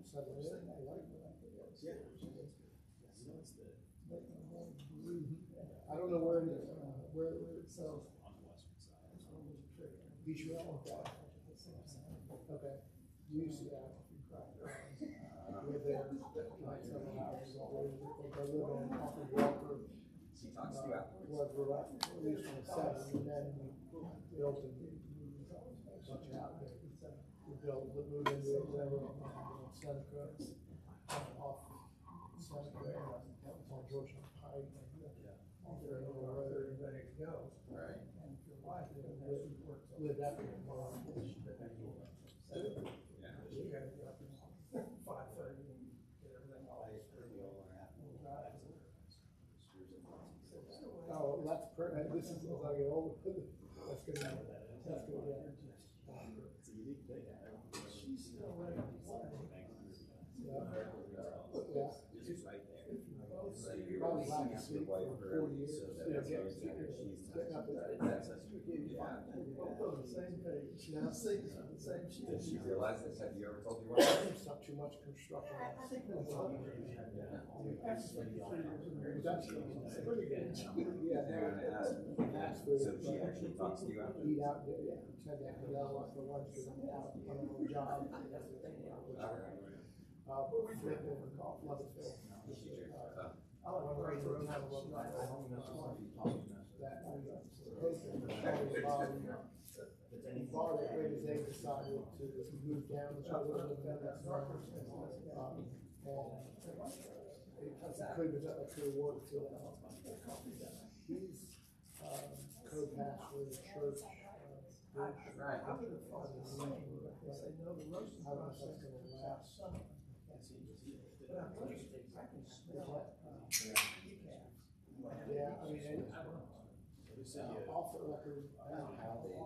I don't know where it sells. On the western side. Beach Road? Okay. We used to live there. I live on Coffee Walker. She talks to you afterwards. Was released on the 7th, and then we opened a bunch of out there. We moved into it, whatever, Seneca, off Seneca, on Georgetown Pike, off there on the road, ready to go. Right. Lived after the bar. Yeah. You gotta get up at 5:30 and get everything all. Oh, that's this is as I get older. That's good. That's good. Yeah. It's a unique thing. She's still right. Yeah. Just right there. So you're probably like to sleep for 4 years. So that's what she's Getting up at that's both on the same page. Now, see, it's the same sheet. Did she realize this? Have you ever told you what? It's not too much construction. That's pretty good. Yeah. So she actually talks to you after? Eat out, yeah. Tend to have to go out for lunch or out on a job. But we drink over coffee. Love it. She drinks. One great room had a little that bar that great as they decided to move down to and it could have been up to the water field. He's co-pastor of the church. Right. I would have thought the say no, the roast is not going to last. But I can smell it. Yeah, I mean, off the record, I don't know how they,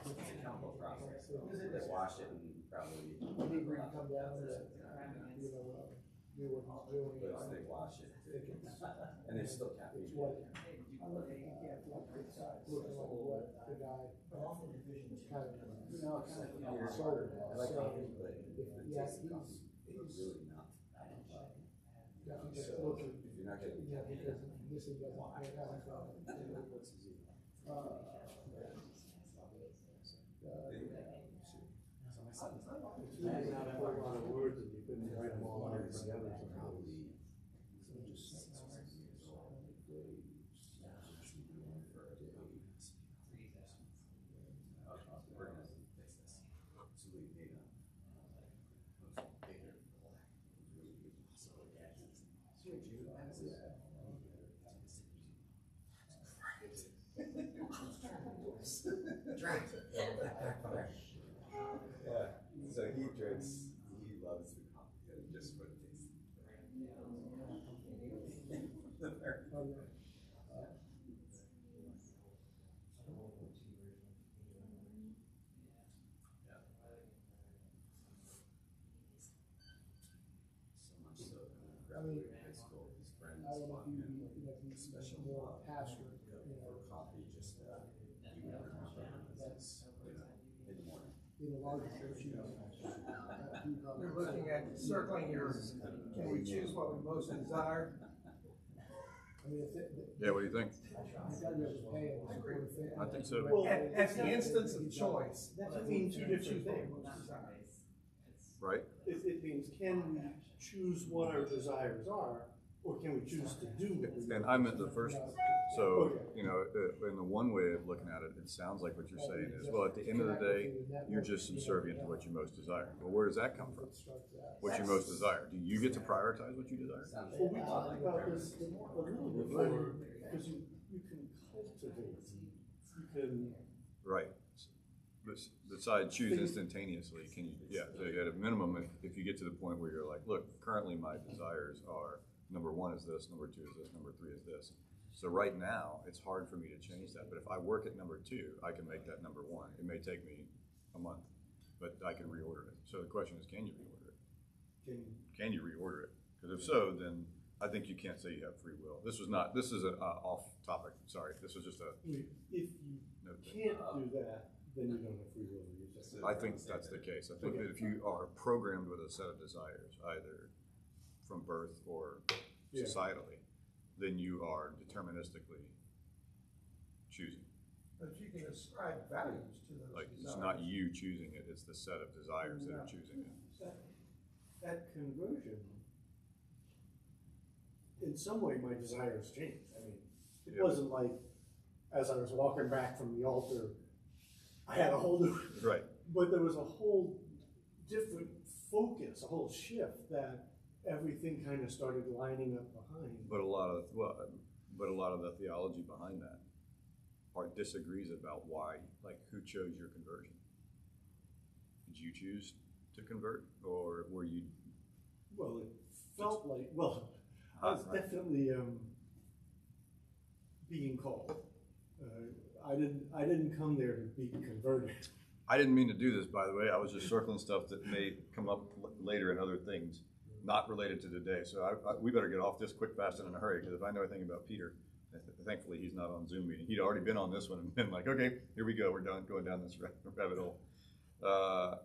it's a chemical process. They wash it and probably. he agreed to come down and, do what he's doing. But they wash it. And there's still caffeine. It's what, I look at looking like what the guy kind of, sort of. I like coffee, but the Yeah, taste of coffee is really not. Definitely So looking. if you're not getting Yeah, caffeine, because this is doesn't have so my son's not. It's not a lot of words and you couldn't write them all together somehow. Probably. We're gonna fix this. So we made a bigger black. Really good possible gadgets. Switch you as yeah. So he drinks. He loves the coffee just for the taste. So much so that when I graduated high school, his friends I don't know bought if him he's special more pastor, for coffee, just he would business, in the morning. in the larger church, You're looking at circling your, can we choose what we most desire? I mean, Yeah, what do you think? you gotta be able to pay them. I think so. Well, At the instance of choice, that means two different things. Right? It means, can we choose what our desires are, or can we choose to do what we And I meant the first one. So, you know, in the one way of looking at it, it sounds like what you're saying is, well, at the end of the day, you're just subservient to what you most desire. Well, where does that come from? What you most desire? Do you get to prioritize what you desire? Well, we talked about this a little before, because you can cultivate, you can. Right. Besides choose instantaneously, can you, yeah, so at a minimum, if you get to the point where you're like, look, currently my desires are, number one is this, number two is this, number three is this. So right now, it's hard for me to change that, but if I work at number two, I can make that number one. It may take me a month, but I can reorder it. So the question is, can you reorder it? Can you reorder it? Because if so, then I think you can't say you have free will. This is an off topic, sorry. This was just a. If you can't do that, then you don't have free will, you're saying. I think that's the case. I think that if you are programmed with a set of desires, either from birth or societally, then you are deterministically choosing. But if you can ascribe values to those Like, desires. it's not you choosing it, it's the set of desires that are choosing it. That conversion, in some way, my desires changed. I mean, it Yeah. wasn't like, as I was walking back from the altar, I had a whole new, Right. but there was a whole different focus, a whole shift that everything kind of started lining up behind. But a lot of the theology behind that disagrees about why, like, who chose your conversion? Did you choose to convert, or were you? Well, it felt like, well, I was definitely being called. I didn't come there to be converted. I didn't mean to do this, by the way. I was just circling stuff that may come up later in other things, not related to today. So we better get off this quick, fast, and in a hurry, because if I know anything about Peter, thankfully he's not on Zoom meeting. He'd already been on this one and been like, okay, here we go. We're done going down this rabbit hole. All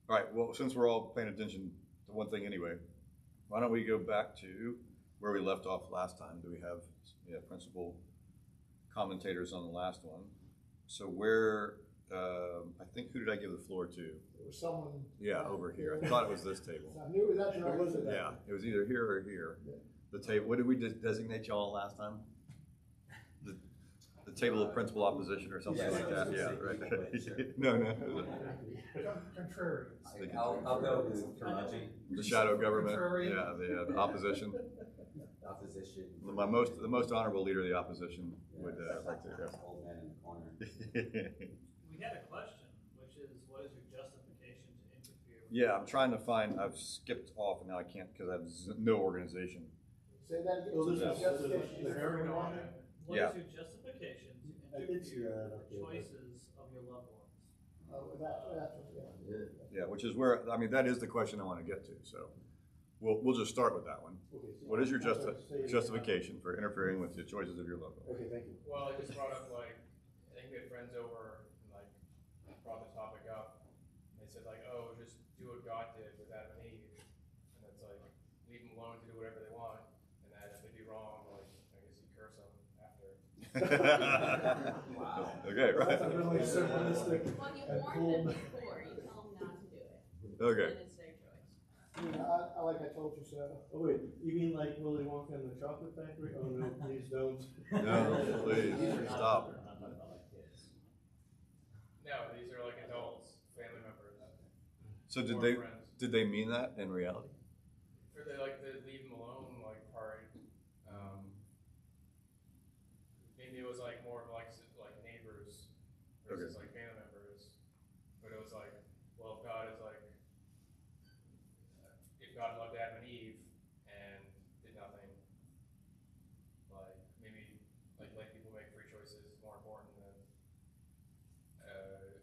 right, well, since we're all paying attention to one thing anyway, why don't we go back to where we left off last time? Do we have principal commentators on the last one? So where, I think, who did I give the floor to? There was someone. Yeah, over here. I thought it was this table. I knew that direction. Yeah, it was either here or here. The table, what did we designate y'all last time? The table of principal opposition or something like that? Yeah, right. No. Contrarians. I'll go with theology. The shadow government, Contrarian. yeah, the opposition. Opposition. The most honorable leader of the opposition would like to. Old man in the corner. We had a question, which is, what is your justification to interfere with? Yeah, I'm trying to find. I've skipped off and now I can't because I have no organization. Say that again. Well, this So is justification the is very wrong. one. What Yeah. is your justification to I did see interfere that up with there. the choices of your loved ones? Oh, yeah. Yeah, which is where that is the question I want to get to. So we'll just start with that one. Okay, so What is your I'm sorry, say it. justification for interfering with the choices of your loved one? Okay, thank you. Well, I just brought up, like, I think we had friends over and, like, brought the topic up. And they said, like, oh, just do what God did with Adam and Eve. And it's like, leave them alone to do whatever they want. And then if they do wrong, like, I guess you curse them after. Wow. Okay, right. That's a really simplistic Well, you and warn cool. them before, you tell them not to do it. Okay. Then it's their choice. I like I told you so. Oh wait, you mean like Willy Wonka and the Chocolate Factory? Oh no, please don't. No, please stop. No, these are, like, adults, family members. So or did friends. they mean that in reality? For the, like, the leave them alone, like, part, maybe it was, like, more of, like, neighbors versus, like, family members. But it was like, well, if God is, like, if God loved Adam and Eve and did nothing, like, maybe, like, letting people make free choices is more important than,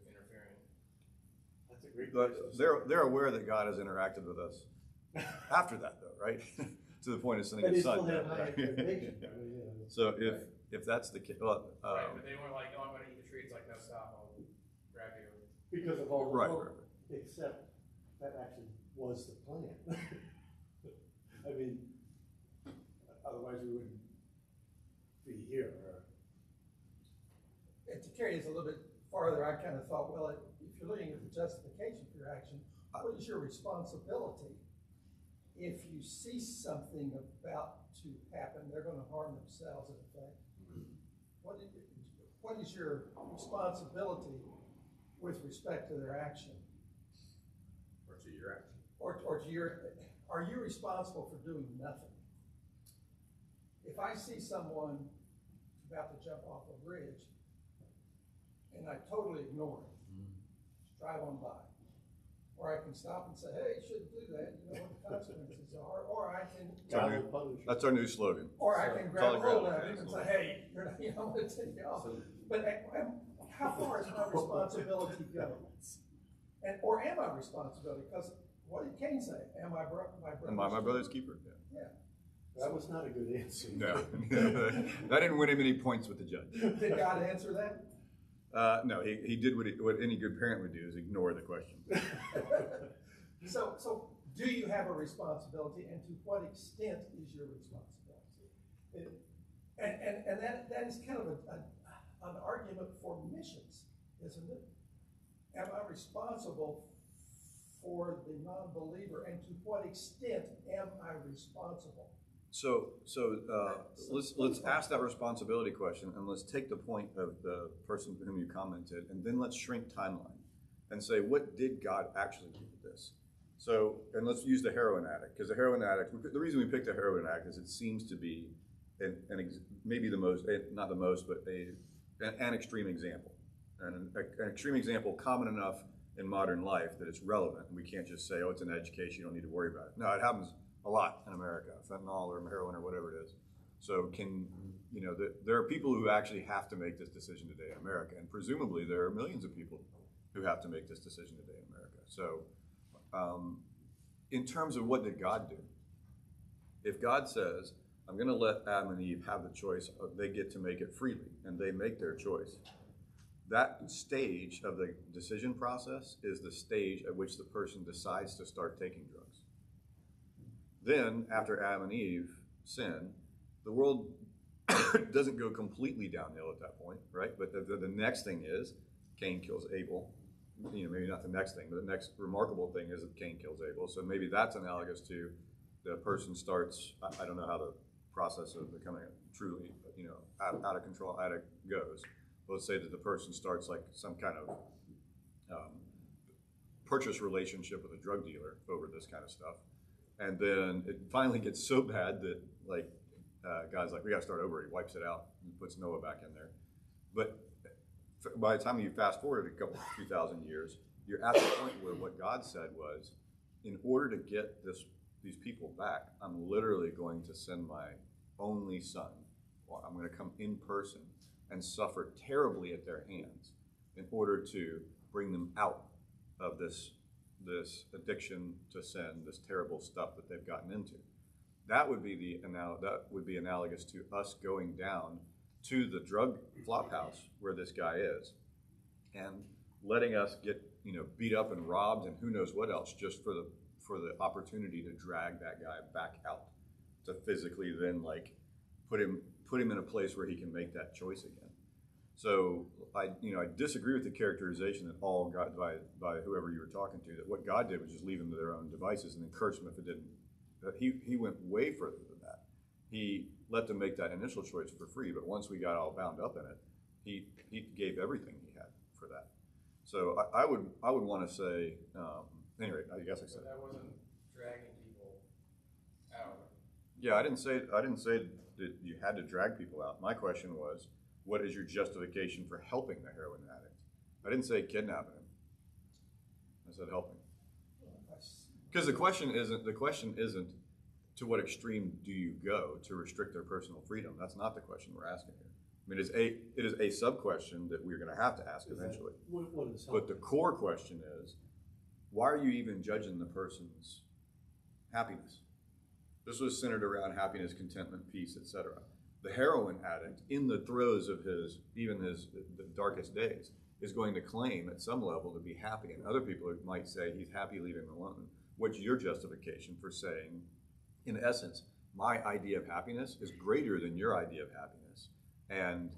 interfering. That's a great But place to they're aware that God has interacted with us after that, though, right? To the point of sending But they His Son. still have down, high right? expectations. I mean, yeah. So if that's the case, well, Right, but they weren't like, oh, I'm gonna eat the tree, it's like, no, stop, I'll grab you. Because of all the Right, hope, right. except that actually was the plan. I mean, otherwise we wouldn't be here. And to carry this a little bit farther, I kind of thought, well, if you're looking at the justification for your action, what is your responsibility? If you see something about to happen, they're going to harm themselves in effect. What is your responsibility with respect to their action? Or to your action. Or to your, are you responsible for doing nothing? If I see someone about to jump off a bridge and I totally ignore it, just drive on by. Or I can stop and say, hey, you shouldn't do that, you know what the consequences are. Or I can, That's our new slogan. or I can Solid grab hold ground. of him and say, hey, you're not, I'm gonna take you off. But how far is my responsibility go? And, or am I responsibility? Because what did Cain say? Am I My brother's keeper. Yeah. That was not a good answer. No, that didn't win him any points with the judge. Did God answer that? No, he did what any good parent would do, is ignore the question. So do you have a responsibility, and to what extent is your responsibility? And that is kind of an argument for missions, isn't it? Am I responsible for the non-believer, and to what extent am I responsible? So let's ask that responsibility question, and let's take the point of the person whom you commented, and then let's shrink timeline and say, what did God actually do with this? So, and let's use the heroin addict, because the heroin addict, the reason we picked the heroin addict is it seems to be maybe the most, not the most, but an extreme example. And an extreme example common enough in modern life that it's relevant. We can't just say, oh, it's an education, you don't need to worry about it. No, it happens a lot in America, fentanyl or heroin or whatever it is. So there are people who actually have to make this decision today in America, and presumably there are millions of people who have to make this decision today in America. So in terms of what did God do? If God says, I'm going to let Adam and Eve have the choice, they get to make it freely, and they make their choice. That stage of the decision process is the stage at which the person decides to start taking drugs. Then, after Adam and Eve sin, the world doesn't go completely downhill at that point, right? But the next thing is Cain kills Abel. Maybe not the next thing, but the next remarkable thing is that Cain kills Abel. So maybe that's analogous to the person starts, I don't know how the process of becoming a truly, out of control addict goes. Let's say that the person starts like some kind of purchase relationship with a drug dealer over this kind of stuff. And then it finally gets so bad that God's like, we got to start over. He wipes it out and puts Noah back in there. But by the time you fast forward a couple, 2,000 years, you're at the point where what God said was, in order to get these people back, I'm literally going to send my only son. Or I'm going to come in person and suffer terribly at their hands in order to bring them out of this addiction to sin, this terrible stuff that they've gotten into. That would be analogous to us going down to the drug flop house where this guy is, and letting us get beat up and robbed and who knows what else, just for the opportunity to drag that guy back out, to physically then put him in a place where he can make that choice again. So I disagree with the characterization that all God by whoever you were talking to, that what God did was just leave them to their own devices and then curse them if it didn't. He went way further than that. He let them make that initial choice for free, but once we got all bound up in it, he gave everything he had for that. So I would want to say, anyway, I guess I said that wasn't dragging people out. Yeah, I didn't say that you had to drag people out. My question was, what is your justification for helping the heroin addict? I didn't say kidnapping him. I said helping. Because the question isn't to what extreme do you go to restrict their personal freedom. That's not the question we're asking here. I mean, it is a sub-question that we're going to have to ask eventually. But the core question is, why are you even judging the person's happiness? This was centered around happiness, contentment, peace, etc. The heroin addict, in the throes of the darkest days, is going to claim at some level to be happy, and other people might say he's happy leaving him alone. What's your justification for saying, in essence, my idea of happiness is greater than your idea of happiness? And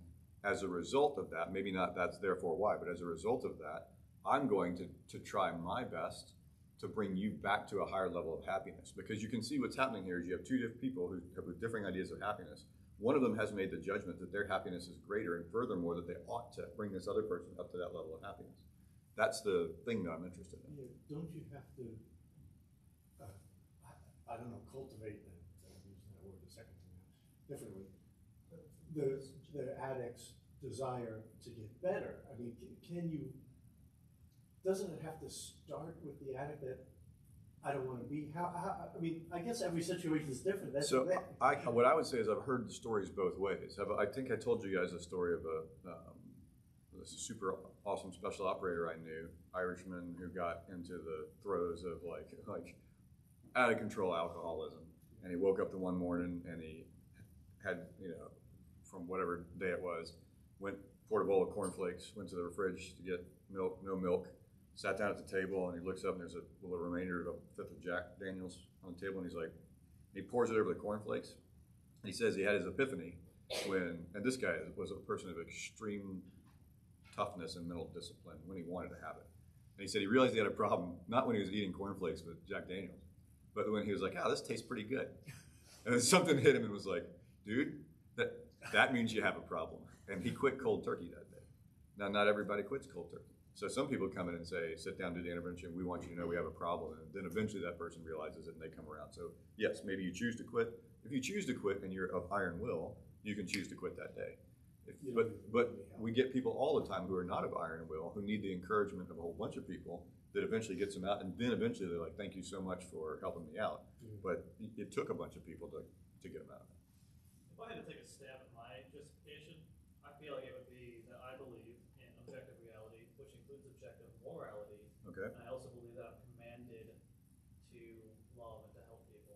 as a result of that, maybe not that's therefore why, but as a result of that, I'm going to try my best to bring you back to a higher level of happiness. Because you can see what's happening here is you have two different people who have differing ideas of happiness. One of them has made the judgment that their happiness is greater, and furthermore, that they ought to bring this other person up to that level of happiness. That's the thing that I'm interested in. Don't you have to, I don't know, cultivate, I'm using that word a second time differently, the addict's desire to get better? I mean, doesn't it have to start with the addict that I don't want to be? I mean, I guess every situation is different. What I would say is I've heard the stories both ways. I think I told you guys a story of a super awesome special operator I knew, Irishman, who got into the throes of like out of control alcoholism, and he woke up the one morning and he had, from whatever day it was, went poured a bowl of cornflakes, went to the fridge to get milk, no milk, sat down at the table, and he looks up and there's a little remainder of a fifth of Jack Daniels on the table, and he's like, he pours it over the cornflakes, and he says he had his epiphany when, and this guy was a person of extreme toughness and mental discipline when he wanted to have it. And he said he realized he had a problem, not when he was eating cornflakes with Jack Daniels, but when he was like, this tastes pretty good. And then something hit him and was like, dude, that means you have a problem. And he quit cold turkey that day. Now, not everybody quits cold turkey. So some people come in and say, sit down, do the intervention, we want you to know we have a problem. And then eventually that person realizes it and they come around. So yes, maybe you choose to quit. If you choose to quit and you're of iron will, you can choose to quit that day. But we get people all the time who are not of iron will, who need the encouragement of a whole bunch of people that eventually gets them out. And then eventually they're like, thank you so much for helping me out. But it took a bunch of people to get them out of it. If I had to take a stab at my justification, I feel like it would be that I believe in objective reality, which includes objective morality. Okay. And I also believe that I'm commanded to love and to help people.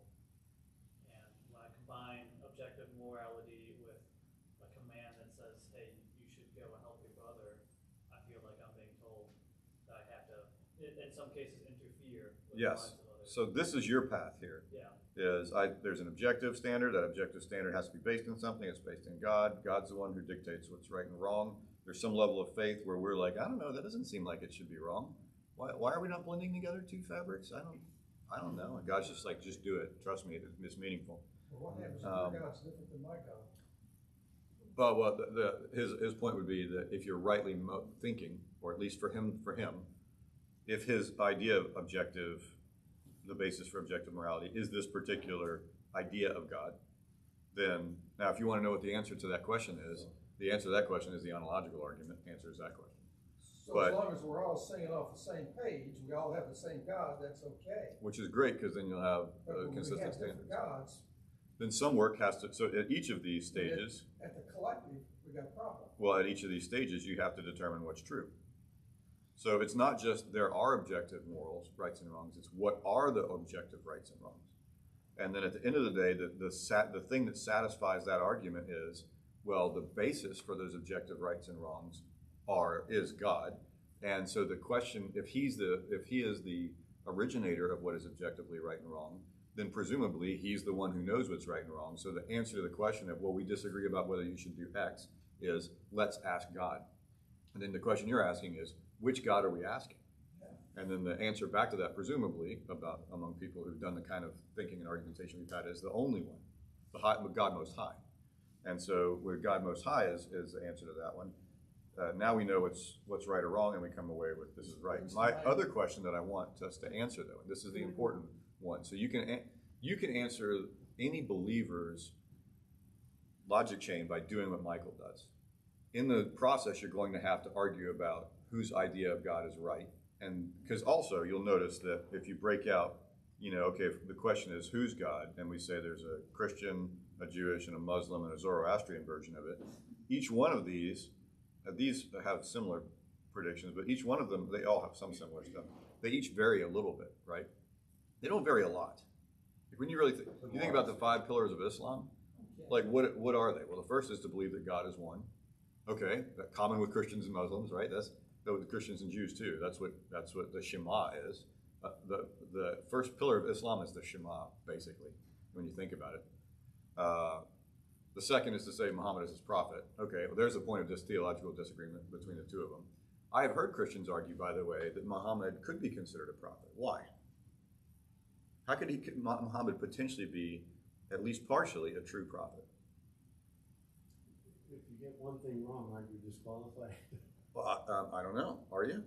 And when I combine objective morality with a command that says, hey, you should go and help your brother, I feel like I'm being told that I have to, in some cases, interfere with the Yes. lives of others. So this is your path here. Yeah. There's an objective standard. That objective standard has to be based in something. It's based in God. God's the one who dictates what's right and wrong. There's some level of faith where we're like, I don't know, that doesn't seem like it should be wrong. Why are we not blending together two fabrics? I don't know. And God's just like, just do it. Trust me, it's meaningful. Well, what happens if your God's different than my God? But his point would be that if you're rightly thinking, or at least for him, if his idea of objective, the basis for objective morality is this particular idea of God, then now if you want to know what the answer to that question is, the answer to that question is the ontological argument answers that question. So as long as we're all singing off the same page, we all have the same God, that's okay. Which is great because then you'll have consistent standards. Gods, Then some work has to, so at each of these stages, at the collective, we got a problem. well, at each of these stages, you have to determine what's true. So it's not just there are objective morals, rights and wrongs, it's what are the objective rights and wrongs. And then at the end of the day, the thing that satisfies that argument is, well, the basis for those objective rights and wrongs is God. And so the question, if he is the originator of what is objectively right and wrong, then presumably he's the one who knows what's right and wrong. So the answer to the question of, well, we disagree about whether you should do X is, let's ask God. And then the question you're asking is, which God are we asking? And then the answer back to that, presumably, among people who've done the kind of thinking and argumentation we've had, is the only one, God Most High. And so where God Most High is the answer to that one. Now we know what's right or wrong, and we come away with this is right. My other question that I want us to answer, though, and this is the important one, so you can answer any believer's logic chain by doing what Michael does. In the process, you're going to have to argue about whose idea of God is right. And because also you'll notice that if you break out, okay, the question is who's God, and we say there's a Christian, a Jewish, and a Muslim, and a Zoroastrian version of it. Each one of these have similar predictions, but each one of them, they all have some similar stuff. They each vary a little bit, right? They don't vary a lot. Like when you really think about the 5 pillars of Islam, like what are they? Well, the first is to believe that God is one. Okay, common with Christians and Muslims, right? That's with Christians and Jews too. That's what the Shema is. The first pillar of Islam is the Shema, basically, when you think about it. The second is to say Muhammad is his prophet. Okay, well, there's a point of this theological disagreement between the two of them. I have heard Christians argue, by the way, that Muhammad could be considered a prophet. Why? How could Muhammad potentially be, at least partially, a true prophet? If you get one thing wrong, aren't you disqualified? Well, I don't know. Are you?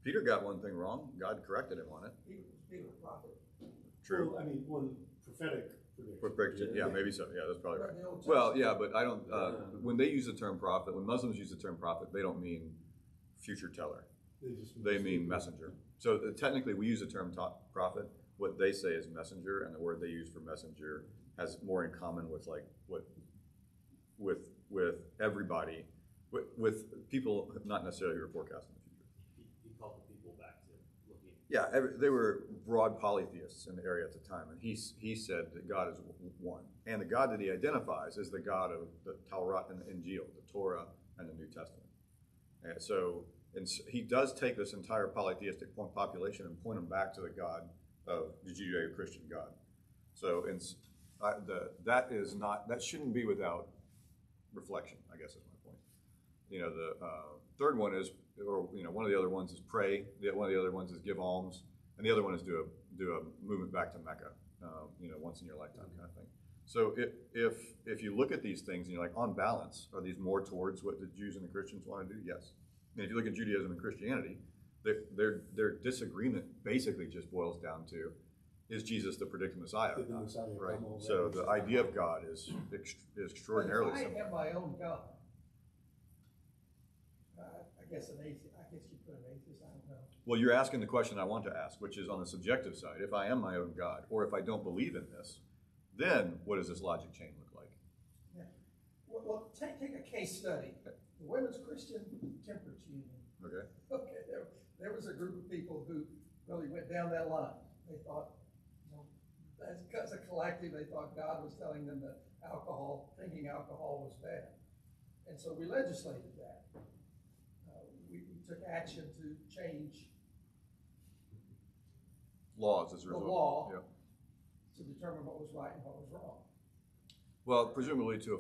Peter got one thing wrong. God corrected him on it. He was a prophet. True. Well, I mean, one prophetic Prediction. Yeah, maybe so. Yeah, that's probably right. The Old Well, yeah, but I don't. When they use the term prophet, when Muslims use the term prophet, they don't mean future teller. They mean messenger. So technically, we use the term prophet. What they say is messenger, and the word they use for messenger has more in common with with everybody, with people not necessarily who are forecasting the future. He called the people back to looking. Yeah, they were broad polytheists in the area at the time, and he said that God is one, and the God that he identifies is the God of the Torah and the Injil, the Torah and the New Testament. And so he does take this entire polytheistic population and point them back to the God of the Judeo-Christian God. So that shouldn't be without reflection, I guess is my point. You know, the third one is, or you know, one of the other ones is pray. One of the other ones is give alms, and the other one is do a movement back to Mecca. You know, once in your lifetime kind of thing. So if you look at these things and you're like, on balance, are these more towards what the Jews and the Christians want to do? Yes. And if you look at Judaism and Christianity, their disagreement basically just boils down to, is Jesus the predicted Messiah? Did the Messiah Right. come over So and the say, idea of God is extraordinarily But if I simple. have my own God, I guess you put an atheist, I don't know. Well, you're asking the question I want to ask, which is on the subjective side. If I am my own God, or if I don't believe in this, then what does this logic chain look like? Yeah. Well, take a case study. The Women's Christian Temperance Union. Okay. Okay, there was a group of people who really went down that line. They thought, you know, as a collective, they thought God was telling them that drinking alcohol was bad. And so we legislated that. We took action to change Laws as a the result. law Yeah. to determine what was right and what was wrong. Well, presumably to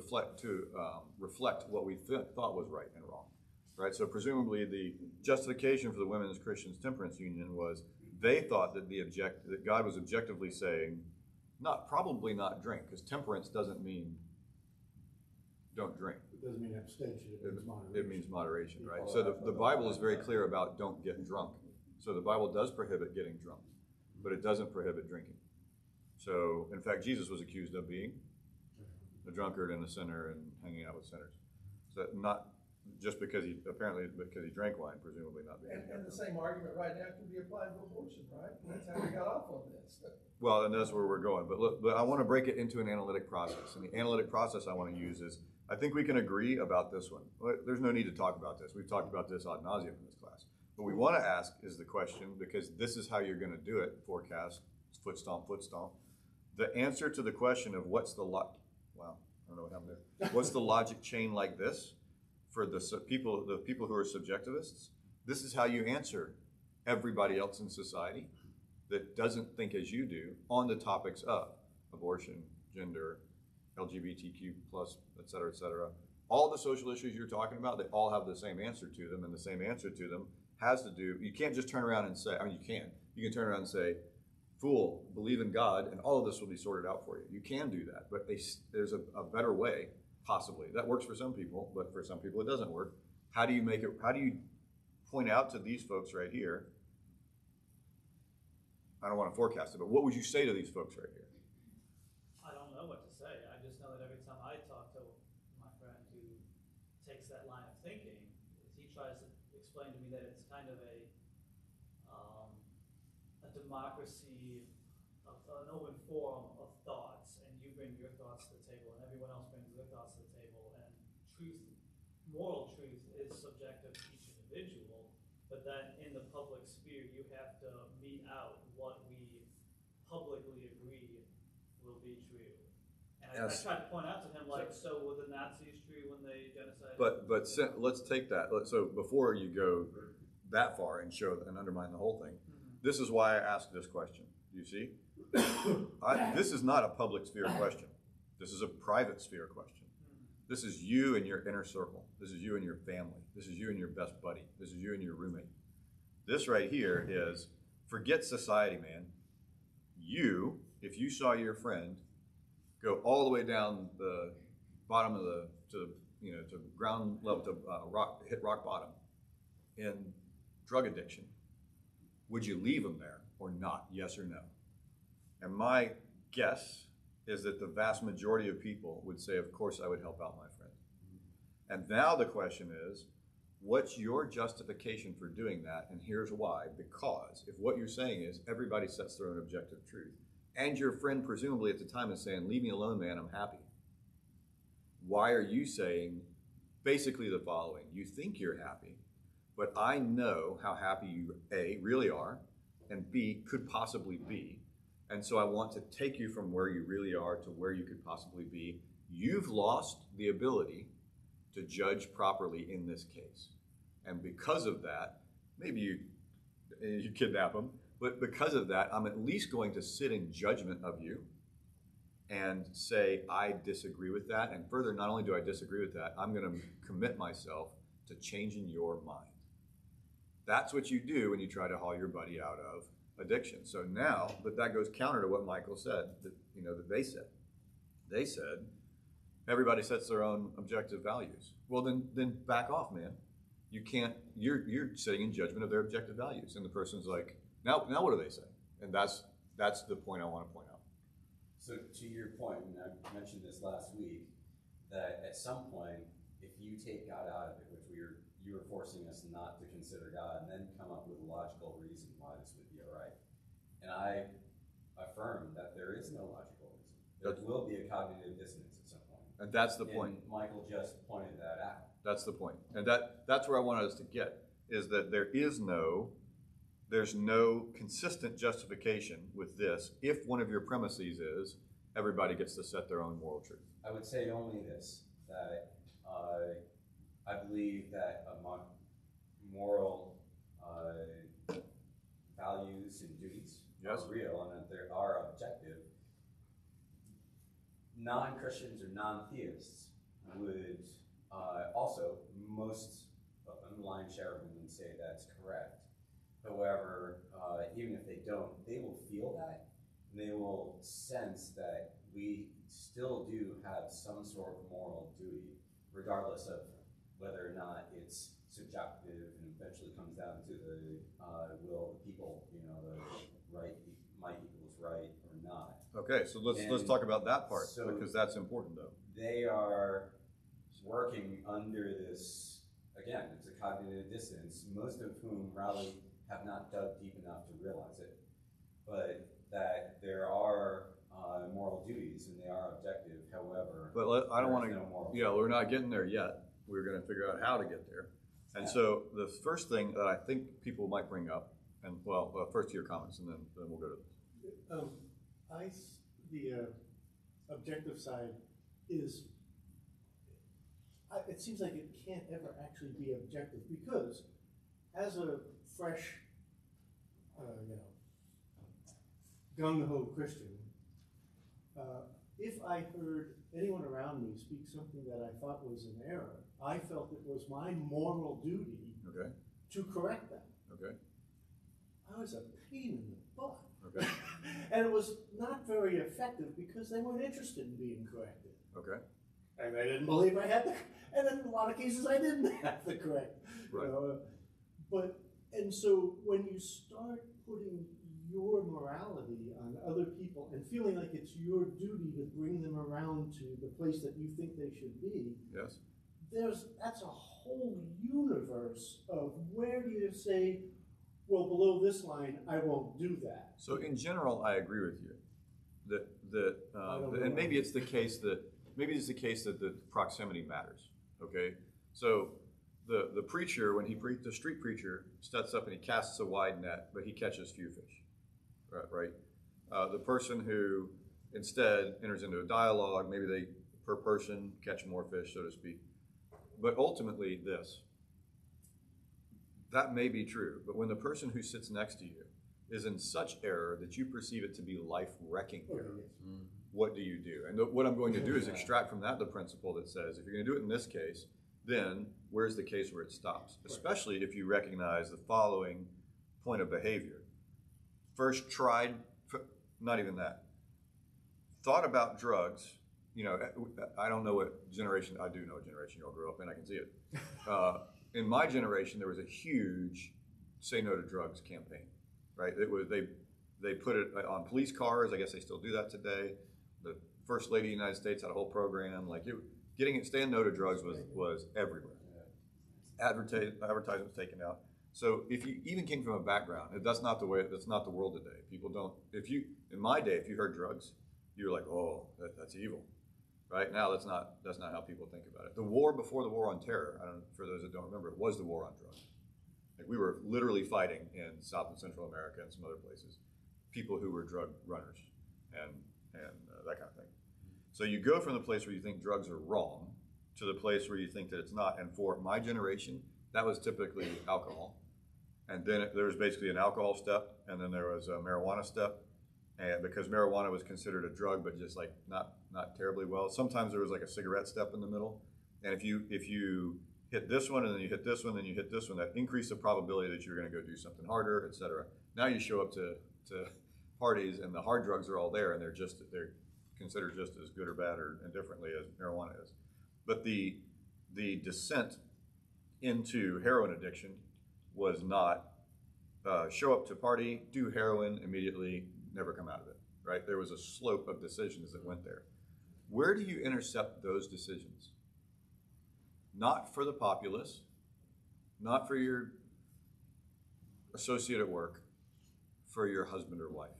reflect what we thought was right and wrong, right? So presumably the justification for the Women's Christian Temperance Union was they thought that that God was objectively saying, probably not drink, because temperance doesn't mean don't drink. It doesn't mean abstention, it means moderation. It means moderation, right? So the Bible is very clear about don't get drunk. So the Bible does prohibit getting drunk, but it doesn't prohibit drinking. So, in fact, Jesus was accused of being a drunkard and a sinner and hanging out with sinners. So not just because he drank wine, presumably not because he got And the drunk. same argument right now can be applied to abortion, right? That's how we got off on this. Well, and that's where we're going. But I want to break it into an analytic process. And the analytic process I want to use is, I think we can agree about this one. There's no need to talk about this. We've talked about this ad nauseum in this class. What we want to ask is the question, because this is how you're going to do it, forecast, foot stomp, foot stomp. The answer to the question of what's the I don't know what happened there. What's the logic chain like this for the people who are subjectivists? This is how you answer everybody else in society that doesn't think as you do on the topics of abortion, gender, LGBTQ plus, et cetera, all the social issues you're talking about, they all have the same answer to them, and the same answer to them has to do, you can't just turn around and say, you can turn around and say, fool, believe in God, and all of this will be sorted out for you. You can do that, but there's a better way, possibly. That works for some people, but for some people it doesn't work. How do you point out to these folks right here, I don't want to forecast it, but what would you say to these folks right here? I don't know what to say. I just know that every time I talk to my friend who takes that line of thinking, he tries to explain to me that it's kind of a democracy, an open forum of thoughts, and you bring your thoughts to the table, and everyone else brings their thoughts to the table, and moral truth is subjective to each individual, but then in the public sphere, you have to mete out what we publicly agree will be true. And I tried to point out to him, so were the Nazis true when they genocided? But let's take that. So before you go that far and show and undermine the whole thing, this is why I asked this question. You see? This is not a public sphere question. This is a private sphere question. This is you and your inner circle. This is you and your family. This is you and your best buddy. This is you and your roommate. This right here is, forget society, man. You, if you saw your friend go all the way down the bottom of to ground level, to hit rock bottom in drug addiction, would you leave them there or not? Yes or no? And my guess is that the vast majority of people would say, of course I would help out my friend. And now the question is, what's your justification for doing that? And here's why. Because if what you're saying is everybody sets their own objective truth, and your friend presumably at the time is saying, leave me alone, man, I'm happy. Why are you saying basically the following? You think you're happy, but I know how happy you, A, really are, and B, could possibly be. And so I want to take you from where you really are to where you could possibly be. You've lost the ability to judge properly in this case. And because of that, maybe you kidnap them, but because of that, I'm at least going to sit in judgment of you and say, I disagree with that. And further, not only do I disagree with that, I'm going to commit myself to changing your mind. That's what you do when you try to haul your buddy out of addiction. So now, but that goes counter to what Michael said, that they said. They said, everybody sets their own objective values. Well, then back off, man. You can't, you're sitting in judgment of their objective values. And the person's like, now what do they say? And that's the point I want to point out. So to your point, and I mentioned this last week, that at some point, if you take God out of it, which you were forcing us not to consider God, and then come up with a logical reason why this would be all right. And I affirm that there is no logical reason. There will be a cognitive dissonance at some point. And that's the point. Michael just pointed that out. That's the point. And that's where I wanted us to get, is that there's no consistent justification with this if one of your premises is everybody gets to set their own moral truth. I would say only this, that I believe that moral values and duties are real and that they are objective. Non-Christians or non-theists would also, most of them, lion's share of them, would say that's correct. However, even if they don't, they will feel that, and they will sense that we still do have some sort of moral duty, regardless of whether or not it's subjective and eventually comes down to the will of the people, the right, might equals right or not. Okay, so let's talk about that part, because that's important though. They are working under this, again, it's a cognitive dissonance, most of whom probably have not dug deep enough to realize it, but that there are moral duties and they are objective, however. But I don't want to, we're not getting there yet. We're going to figure out how to get there. And so the first thing that I think people might bring up, and first to your comments, and then we'll go to this. The objective side is, it seems like it can't ever actually be objective, because as a fresh, gung-ho Christian, if I heard anyone around me speak something that I thought was an error, I felt it was my moral duty to correct them. Okay. I was a pain in the butt. Okay. And it was not very effective because they weren't interested in being corrected. Okay. And they didn't believe I had and in a lot of cases I didn't have the correct. Right. And so when you start putting your morality on other people and feeling like it's your duty to bring them around to the place that you think they should be, yes, that's a whole universe of where do you say, well, below this line, I won't do that. So in general, I agree with you and maybe it's the case that the proximity matters. Okay, so the preacher, when the street preacher steps up and he casts a wide net, but he catches few fish. Right. The person who instead enters into a dialogue, maybe they per person catch more fish, so to speak. But ultimately, that may be true. But when the person who sits next to you is in such error that you perceive it to be life-wrecking error, what do you do? And what I'm going to do is extract from that the principle that says, if you're going to do it in this case, then where's the case where it stops? Especially if you recognize the following point of behavior. First tried, not even that, thought about drugs. I don't know what generation, I do know what generation you all grew up in, I can see it. In my generation, there was a huge say no to drugs campaign, right? They put it on police cars, I guess they still do that today. The First Lady of the United States had a whole program, saying no to drugs was everywhere. Advertisements taken out. So if you even came from a background, that's not the world today. People don't, in my day, if you heard drugs, you were like, oh, that's evil. Right now, that's not how people think about it. The war before the war on terror, for those that don't remember, it was the war on drugs. Like we were literally fighting in South and Central America and some other places, people who were drug runners and that kind of thing. So you go from the place where you think drugs are wrong, to the place where you think that it's not. And for my generation, that was typically alcohol. And then there was basically an alcohol step, and then there was a marijuana step. And because marijuana was considered a drug, but just like not terribly well. Sometimes there was like a cigarette step in the middle. And if you hit this one, and then you hit this one, then you hit this one, that increased the probability that you're going to go do something harder, et cetera. Now you show up to parties, and the hard drugs are all there, and they're considered just as good or bad or indifferently as marijuana is. But the descent into heroin addiction was not show up to party, do heroin immediately, never come out of it, right? There was a slope of decisions that went there. Where do you intercept those decisions? Not for the populace, not for your associate at work, for your husband or wife,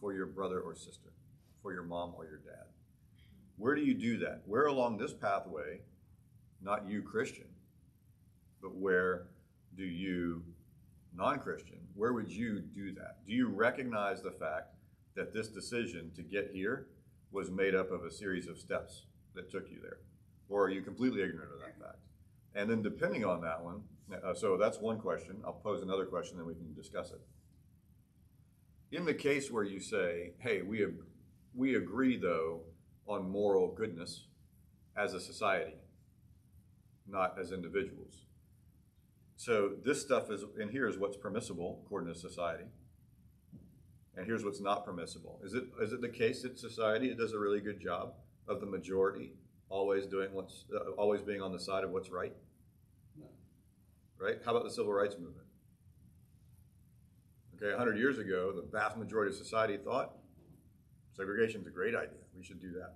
for your brother or sister, for your mom or your dad. Where do you do that? Where along this pathway, not you Christian, but where do you non-Christian, where would you do that? Do you recognize the fact that this decision to get here was made up of a series of steps that took you there? Or are you completely ignorant of that fact? And then depending on that one, so that's one question. I'll pose another question, then we can discuss it. In the case where you say, hey, we agree though on moral goodness as a society, not as individuals. So this stuff is, and here's what's permissible according to society, and here's what's not permissible. Is it the case that society does a really good job of the majority always doing always being on the side of what's right? No. Right? How about the civil rights movement? Okay, 100 years ago, the vast majority of society thought segregation's a great idea. We should do that.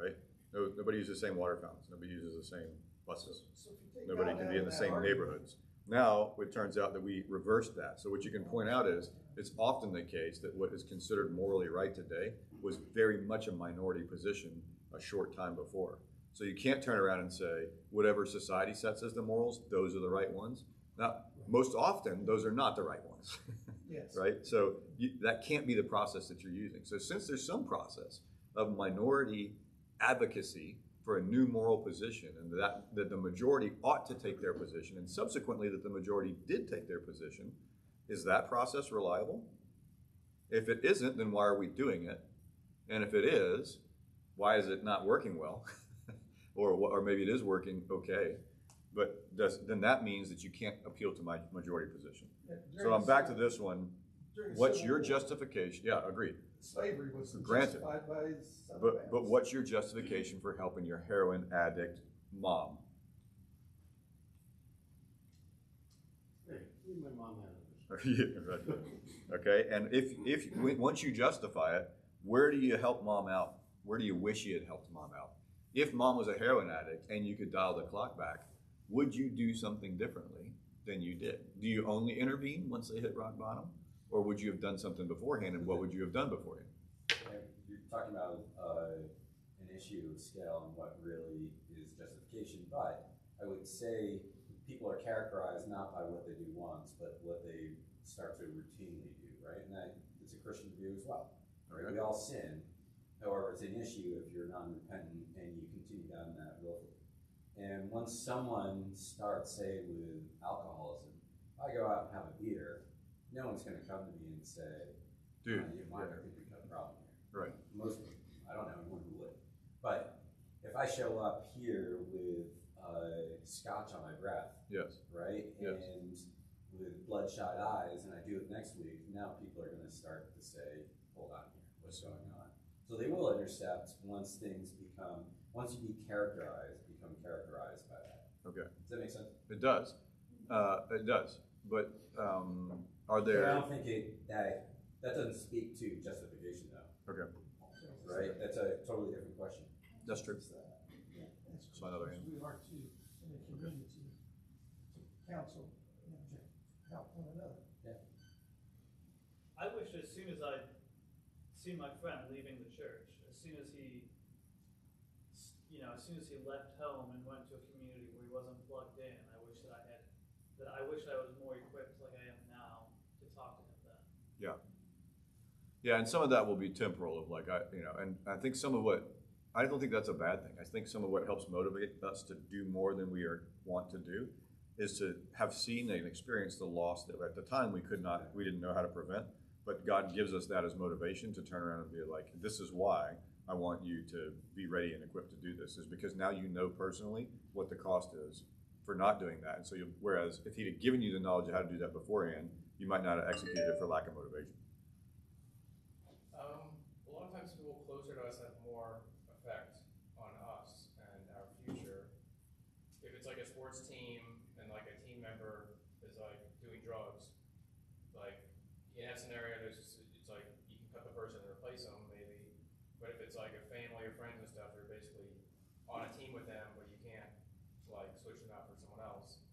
Right? Nobody uses the same water fountains. Nobody uses the same buses. Nobody can be in the same neighborhoods. Now, it turns out that we reversed that. So what you can point out is, it's often the case that what is considered morally right today was very much a minority position a short time before. So you can't turn around and say, whatever society sets as the morals, those are the right ones. Now, most often, those are not the right ones. Yes. Right? So that can't be the process that you're using. So since there's some process of minority advocacy for a new moral position, and that the majority ought to take their position, and subsequently that the majority did take their position, is that process reliable? If it isn't, then why are we doing it? And if it is, why is it not working well? or maybe it is working okay, but then that means that you can't appeal to my majority position. So I'm back to this one. What's your justification? Yeah, agreed. Slavery was Granted. justified by some But what's your justification for helping your heroin addict mom? Hey, leave my mom out of this. Yeah, right. Okay, and once you justify it, where do you help mom out? Where do you wish you had helped mom out? If mom was a heroin addict and you could dial the clock back, would you do something differently than you did? Do you only intervene once they hit rock bottom? Or would you have done something beforehand, and what would you have done beforehand? You're talking about an issue of scale and what really is justification, but I would say people are characterized not by what they do once, but what they start to routinely do, right? And it's a Christian view as well. Right? We all sin. However, it's an issue if you're non-repentant and you continue down that road. And once someone starts, say, with alcoholism, if I go out and have a beer, no one's going to come to me and say, dude, you might have a problem here. Right. Most people, I don't know anyone who would. But if I show up here with scotch on my breath, yes, right, yes, and with bloodshot eyes, and I do it next week, now people are going to start to say, hold on here, what's going on? So they will intercept once you become characterized by that. Okay. Does that make sense? It does. It does. But are there? But I don't think that doesn't speak to justification, though. Okay. Right? That's a totally different question. That's true. So another hand. we are to, in a community, to counsel and to help one another. Yeah. I wish as soon as I see my friend leaving the church, as soon as he left home and went to a community where he wasn't plugged in, I wish I was more equipped like I am now to talk to him then. Yeah. Yeah, and some of that will be temporal of like, and I think some of what I don't think that's a bad thing. I think some of what helps motivate us to do more than we want to do is to have seen and experienced the loss that at the time we didn't know how to prevent, but God gives us that as motivation to turn around and be like, this is why I want you to be ready and equipped to do this, is because now you know personally what the cost is for not doing that. And so whereas if he'd have given you the knowledge of how to do that beforehand, you might not have executed it for lack of motivation. A lot of times people closer to us have more effect on us and our future. If it's like a sports team and like a team member is like doing drugs, like in that scenario, it's like you can cut the person and replace them maybe. But if it's like a family or friends and stuff, you're basically on a team with them, but you can't like switch them out for someone else.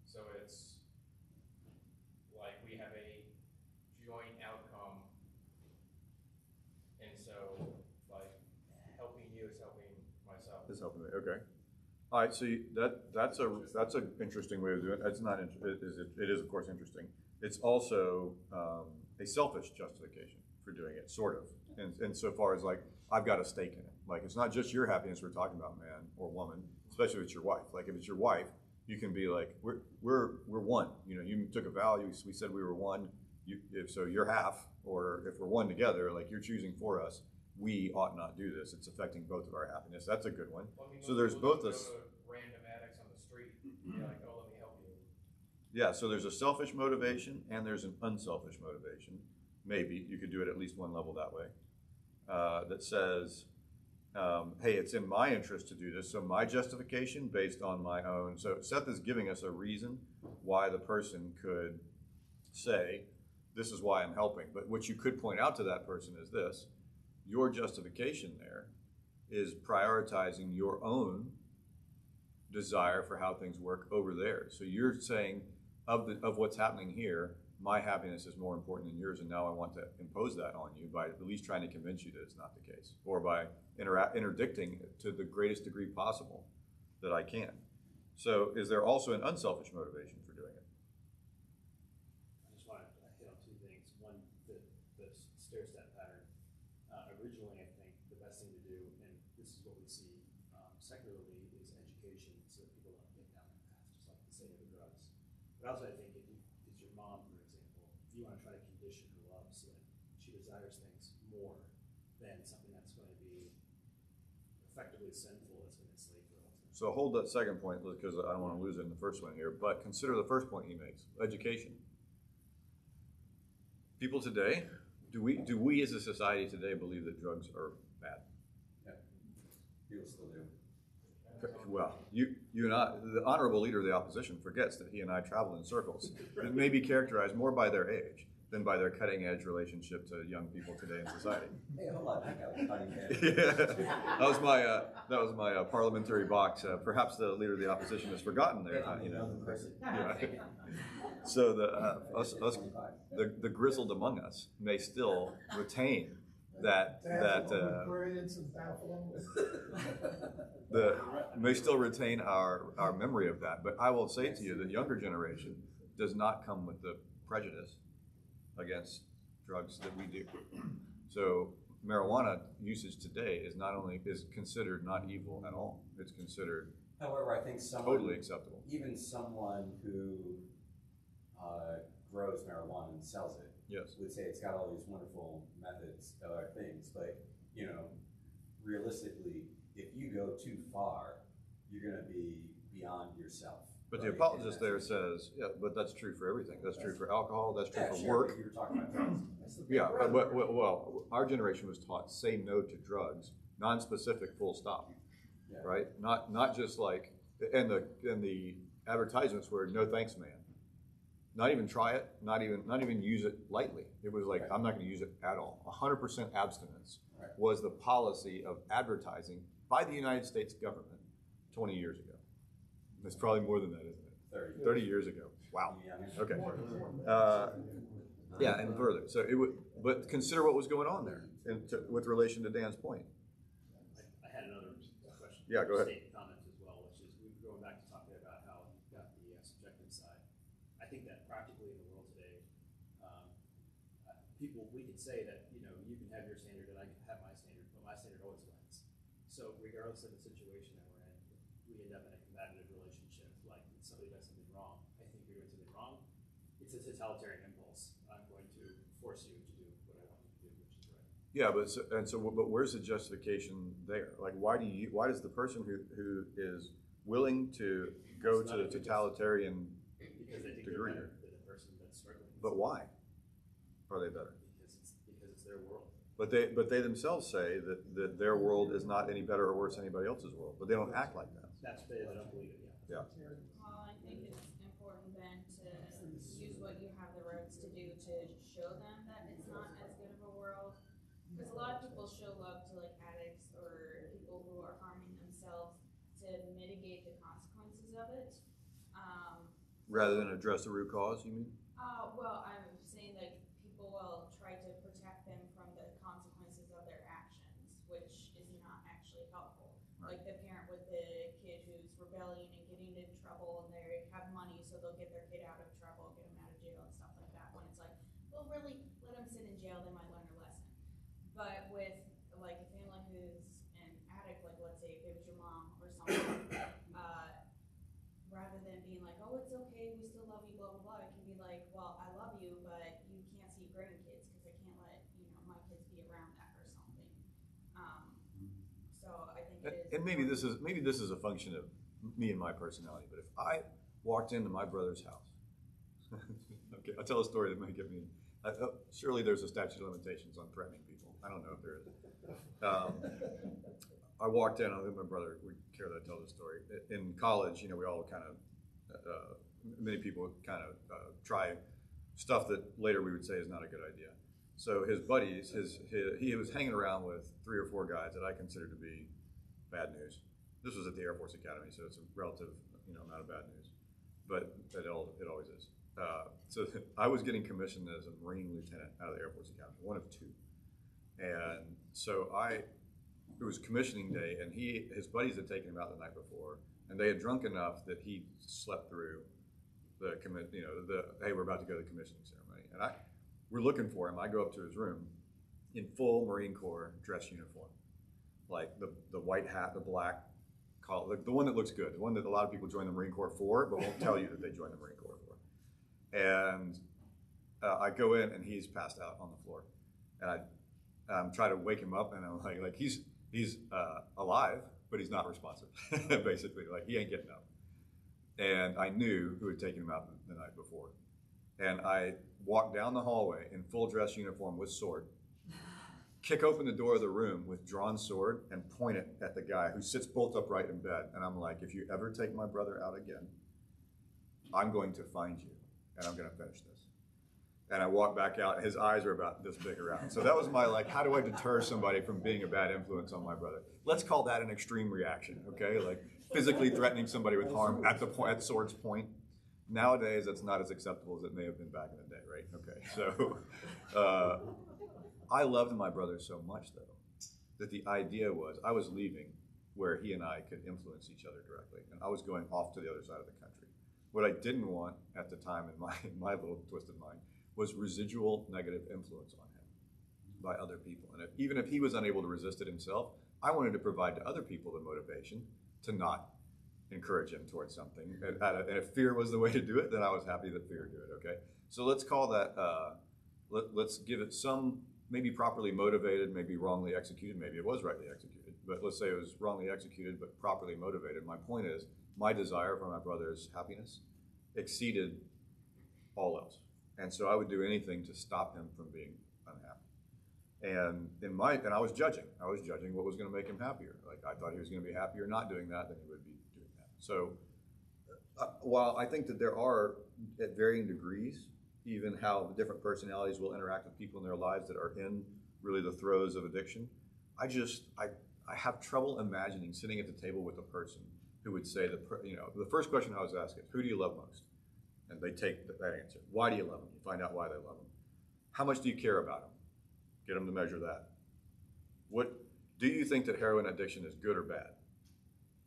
So it's like we have a joint outcome, and so like helping you is helping myself. It's helping me. Okay. All right. So that's an interesting way of doing it. It's not. It is of course interesting. It's also a selfish justification for doing it, sort of. And so far as like I've got a stake in it. Like it's not just your happiness we're talking about, man or woman, especially if it's your wife. Like if it's your wife, you can be like, we're one. You know, you took a vow. We said we were one. So you're half, or if we're one together, like you're choosing for us. We ought not do this. It's affecting both of our happiness. That's a good one. Well, I mean, So there's both a random addicts on the street. You're like, oh, let me help you. yeah. So there's a selfish motivation and there's an unselfish motivation. Maybe you could do it at least one level that way. That says, hey, it's in my interest to do this. So my justification based on my own. So Seth is giving us a reason why the person could say, this is why I'm helping. But what you could point out to that person is this: your justification there is prioritizing your own desire for how things work over there. So you're saying of what's happening here, my happiness is more important than yours, and now I want to impose that on you by at least trying to convince you that it's not the case, or by interdicting to the greatest degree possible that I can. So is there also an unselfish motivation for doing it? I just wanted to hit on two things. One, the stair-step pattern. Originally, I think the best thing to do, and this is what we see secularly, is education, so that people don't get down that path, just like the say no to drugs. But also, I think if it's your mom, for example, you want to try to condition her love so that she desires things more than something that's going to be effectively sinful, that's going to enslave her ultimately. So hold that second point, because I don't want to lose it in the first one here, but consider the first point he makes, education. People today, do we as a society today believe that drugs are bad? Yeah, people still do. Well, you and I, the honorable leader of the opposition, forgets that he and I travel in circles that may be characterized more by their age than by their cutting-edge relationship to young people today in society. Hey, hold on, that guy was cutting edge. Yeah. That was my parliamentary box. Perhaps the leader of the opposition has forgotten there. Yeah. So the grizzled among us may still retain that may still retain our memory of that. But I will say to you, the younger generation does not come with the prejudice against drugs that we do. So marijuana usage today is considered not evil at all. It's considered However, I think someone totally acceptable. Even someone who grows marijuana and sells it, yes, would say it's got all these wonderful methods or things, but realistically, if you go too far, you're going to be beyond yourself. But right? the apologist there says, yeah, but that's true for everything. That's true for alcohol. That's true for work. You were talking about drugs. Yeah, well, our generation was taught say no to drugs, non-specific, full stop, right? Not just like, and the advertisements were no thanks, man. Not even try it, not even use it lightly. It was like, I'm not going to use it at all. 100% abstinence was the policy of advertising by the United States government 20 years ago. It's probably more than that, isn't it? 30 years ago. Wow. Okay. Yeah, and further. So but consider what was going on there, with relation to Dan's point. I had another question. Yeah, go ahead. Comments as well, which is we're going back to talking about how you've got the subjective side. I think that practically in the world today, we can say that you can have your standard and I can have my standard, but my standard always wins. So regardless of the situation that we're in, we end up in a combative relationship, like if somebody does something wrong, I think you're doing something wrong. It's a totalitarian impulse. I'm going to force you to do what I want you to do, which is right. Yeah, but where's the justification there? Like, why does the person who is willing to go to the totalitarian Because they think degree? they're better than the person that's struggling. But why are they better? Because it's their world. But they themselves say that their world is not any better or worse than anybody else's world, but they don't act like that. That's they don't believe it. Yeah. Yeah. Well, I think it's important then to use what you have the rights to do to show them that it's not as good of a world. Because a lot of people show love to like addicts or people who are harming themselves to mitigate the consequences of it. Rather than address the root cause, you mean? Well, I'm saying like people will try to protect them from the consequences of their actions, which is not actually helpful. Right. Like the parent with the kid who's rebelling and getting into trouble, and they have money, so they'll get their kid out of trouble, get them out of jail and stuff like that. When it's like, well, really, let them sit in jail, they might learn a lesson. But with like a family who's an addict, like let's say if it was your mom or something, rather than being like, oh, it's okay, we still love you, blah, blah, blah, it can be like, well, I love you, but you can't see grandkids because I can't let, my kids be around that or something. So I think it is. And maybe this is a function of me and my personality, but if I walked into my brother's house, okay, I'll tell a story that might get me, surely there's a statute of limitations on threatening people. I don't know if there is. I walked in, I think my brother would care that I tell this story. In college, we all kind of, many people kind of try stuff that later we would say is not a good idea. So his buddies, he was hanging around with 3 or 4 guys that I consider to be bad news. This was at the Air Force Academy, so it's a relative, amount of bad news, but it always is. So I was getting commissioned as a Marine lieutenant out of the Air Force Academy, one of 2. And so it was commissioning day, and his buddies had taken him out the night before, and they had drunk enough that he slept through hey, we're about to go to the commissioning ceremony. And we're looking for him. I go up to his room in full Marine Corps dress uniform, like the white hat, the black collar, the one that looks good, the one that a lot of people join the Marine Corps for, but won't tell you that they joined the Marine Corps for. And I go in, and he's passed out on the floor, and I'm trying to wake him up, and I'm like he's alive, but he's not responsive. Basically, like he ain't getting up. And I knew who had taken him out the night before. And I walked down the hallway in full dress uniform with sword, kick open the door of the room with drawn sword, and point it at the guy who sits bolt upright in bed. And I'm like, if you ever take my brother out again, I'm going to find you, and I'm going to finish this. And I walked back out, his eyes are about this big around. So that was my, how do I deter somebody from being a bad influence on my brother? Let's call that an extreme reaction, okay? Like physically threatening somebody with harm at sword's point. Nowadays, that's not as acceptable as it may have been back in the day, right? Okay, so I loved my brother so much, though, that the idea was I was leaving where he and I could influence each other directly, and I was going off to the other side of the country. What I didn't want at the time in my little twisted mind was residual negative influence on him by other people. And even if he was unable to resist it himself, I wanted to provide to other people the motivation to not encourage him towards something. And if fear was the way to do it, then I was happy that fear would do it, okay? So let's call that, let's give it some, maybe properly motivated, maybe wrongly executed, maybe it was rightly executed, but let's say it was wrongly executed but properly motivated. My point is, my desire for my brother's happiness exceeded all else. And so I would do anything to stop him from being unhappy. And I was judging what was going to make him happier. Like I thought he was going to be happier not doing that than he would be doing that. So while I think that there are, at varying degrees, even how different personalities will interact with people in their lives that are in really the throes of addiction, I have trouble imagining sitting at the table with a person who would say, the first question I was asked is, who do you love most? And they take that answer. Why do you love them? You find out why they love them. How much do you care about them? Get them to measure that. What do you think that heroin addiction is good or bad?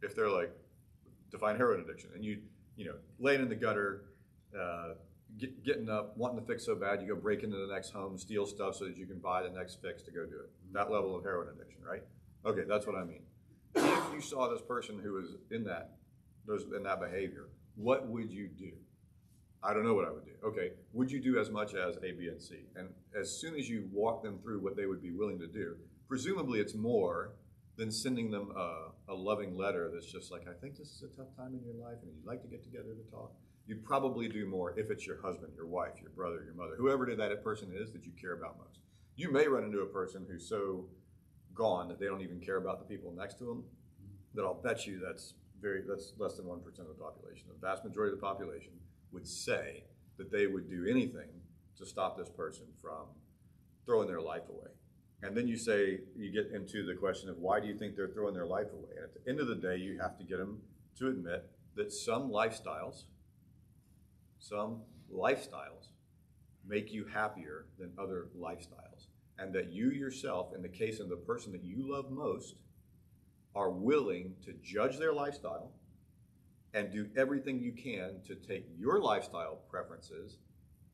If they're like, define heroin addiction, and you laying in the gutter, getting up, wanting to fix so bad, you go break into the next home, steal stuff so that you can buy the next fix to go do it. That level of heroin addiction, right? Okay, that's what I mean. if you saw this person who was in that behavior, what would you do? I don't know what I would do. Okay, would you do as much as A, B, and C? And as soon as you walk them through what they would be willing to do, presumably it's more than sending them a loving letter that's just like, I think this is a tough time in your life and you'd like to get together to talk. You'd probably do more if it's your husband, your wife, your brother, your mother, whoever that person is that you care about most. You may run into a person who's so gone that they don't even care about the people next to them, that I'll bet you that's less than 1% of the population. The vast majority of the population would say that they would do anything to stop this person from throwing their life away. And then you get into the question of why do you think they're throwing their life away? And at the end of the day, you have to get them to admit that some lifestyles make you happier than other lifestyles. And that you yourself, in the case of the person that you love most, are willing to judge their lifestyle and do everything you can to take your lifestyle preferences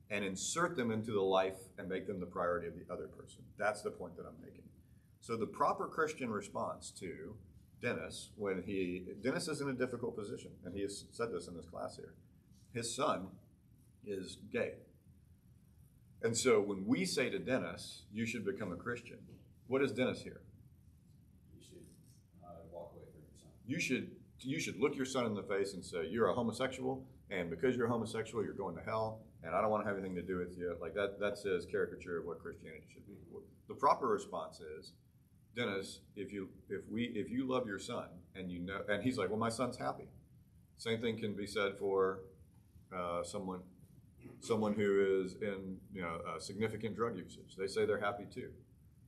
and insert them into the life and make them the priority of the other person. That's the point that I'm making. So the proper Christian response to Dennis, Dennis is in a difficult position, and he has said this in this class here. His son is gay. And so when we say to Dennis, you should become a Christian, what does Dennis hear? You should walk away from your son. You should look your son in the face and say, you're a homosexual, and because you're a homosexual, you're going to hell, and I don't want to have anything to do with you. Like that's his caricature of what Christianity should be. The proper response is, Dennis, if you love your son and you know, and he's like, well, my son's happy. Same thing can be said for someone who is in significant drug usage. They say they're happy too,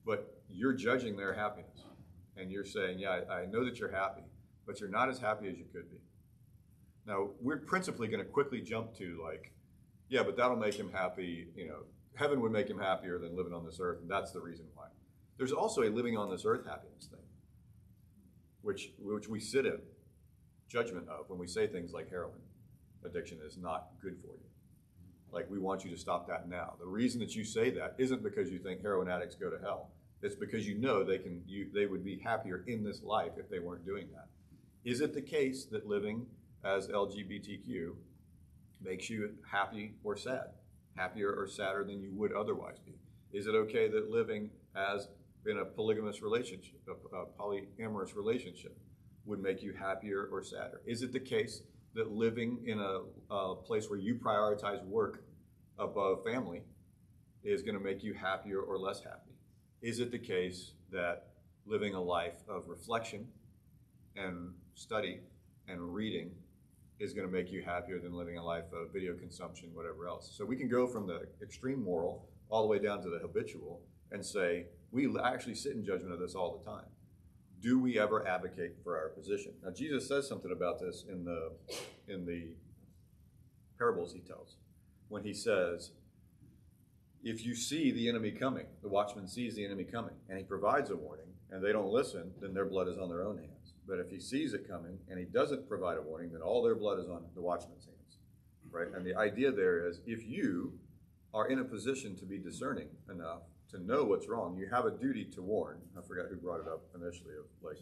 but you're judging their happiness, and you're saying, yeah, I know that you're happy, but you're not as happy as you could be. Now we're principally going to quickly jump to like, yeah, but that'll make him happy. Heaven would make him happier than living on this earth, and that's the reason why. There's also a living on this earth happiness thing, which we sit in judgment of when we say things like heroin addiction is not good for you. Like, we want you to stop that now. The reason that you say that isn't because you think heroin addicts go to hell. It's because you know they would be happier in this life if they weren't doing that. Is it the case that living as LGBTQ makes you happy or sad? Happier or sadder than you would otherwise be? Is it okay that living as in a polygamous relationship, a polyamorous relationship, would make you happier or sadder? Is it the case that living in a place where you prioritize work above family is going to make you happier or less happy? Is it the case that living a life of reflection and study and reading is going to make you happier than living a life of video consumption, whatever else? So we can go from the extreme moral all the way down to the habitual and say, we actually sit in judgment of this all the time. Do we ever advocate for our position? Now, Jesus says something about this in the parables he tells, when he says, if you see the enemy coming, the watchman sees the enemy coming, and he provides a warning, and they don't listen, then their blood is on their own hands. But if he sees it coming, and he doesn't provide a warning, then all their blood is on the watchman's hands, right? And the idea there is, if you are in a position to be discerning enough to know what's wrong, you have a duty to warn. I forgot who brought it up initially, of like,